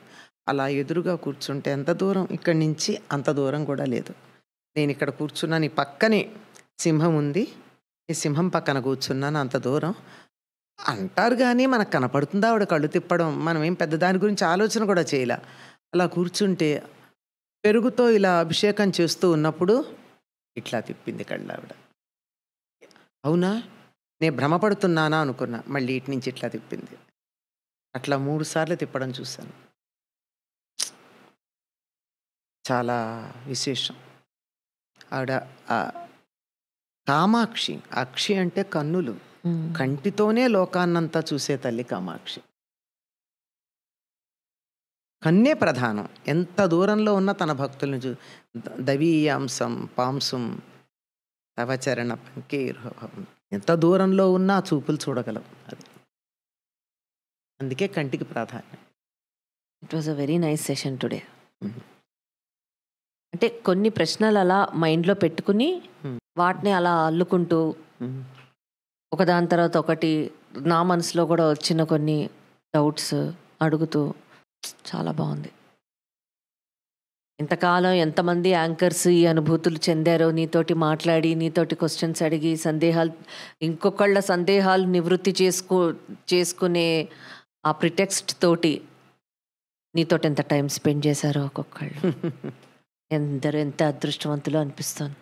అలా ఎదురుగా కూర్చుంటే ఎంత దూరం, ఇక్కడి నుంచి అంత దూరం కూడా లేదు. నేను ఇక్కడ కూర్చున్నాను, ఈ పక్కనే సింహం ఉంది, ఈ సింహం పక్కన కూర్చున్నాను, అంత దూరం అంటారు. కానీ మనకు కనపడుతుందా ఆవిడ కళ్ళు తిప్పడం? మనం ఏం పెద్ద దాని గురించి ఆలోచన కూడా చేయలే. అలా కూర్చుంటే పెరుగుతో ఇలా అభిషేకం చేస్తూ ఉన్నప్పుడు ఇట్లా తిప్పింది కళ్ళు ఆవిడ. అవునా, నేను భ్రమపడుతున్నానా అనుకున్నా. మళ్ళీ ఇటు నుంచి ఇట్లా తిప్పింది. అట్లా 3 సార్లు తిప్పడం చూశాను. చాలా విశేషం. ఆవిడ కామాక్షి. అక్షి అంటే కన్నులు. కంటితోనే లోకాన్నంతా చూసే తల్లి కామాక్షి. కన్నే ప్రధానం. ఎంత దూరంలో ఉన్న తన భక్తులను దవీయాంసం పాంసం తవచరణ పంకేర్హం. ఎంత దూరంలో ఉన్నా చూపులు చూడగలం. అది అందుకే కంటికి ప్రాధాన్యం. It was a very nice session today. అంటే కొన్ని ప్రశ్నలు అలా మైండ్లో పెట్టుకుని వాటిని అలా అల్లుకుంటూ ఒకదాని తర్వాత ఒకటి నా మనసులో కూడా వచ్చిన కొన్ని డౌట్స్ అడుగుతూ చాలా బాగుంది. ఇంతకాలం ఎంతమంది యాంకర్స్ ఈ అనుభూతులు చెందారో, నీతోటి మాట్లాడి, నీతోటి క్వశ్చన్స్ అడిగి, సందేహాలు ఇంకొకళ్ళ సందేహాలు నివృత్తి చేసుకునే ఆ ప్రిటెక్స్ట్ తోటి నీతోటి ఎంత టైం స్పెండ్ చేశారో ఒక్కొక్కళ్ళు. ఎంత అదృష్టవంతులు అనిపిస్తుంది.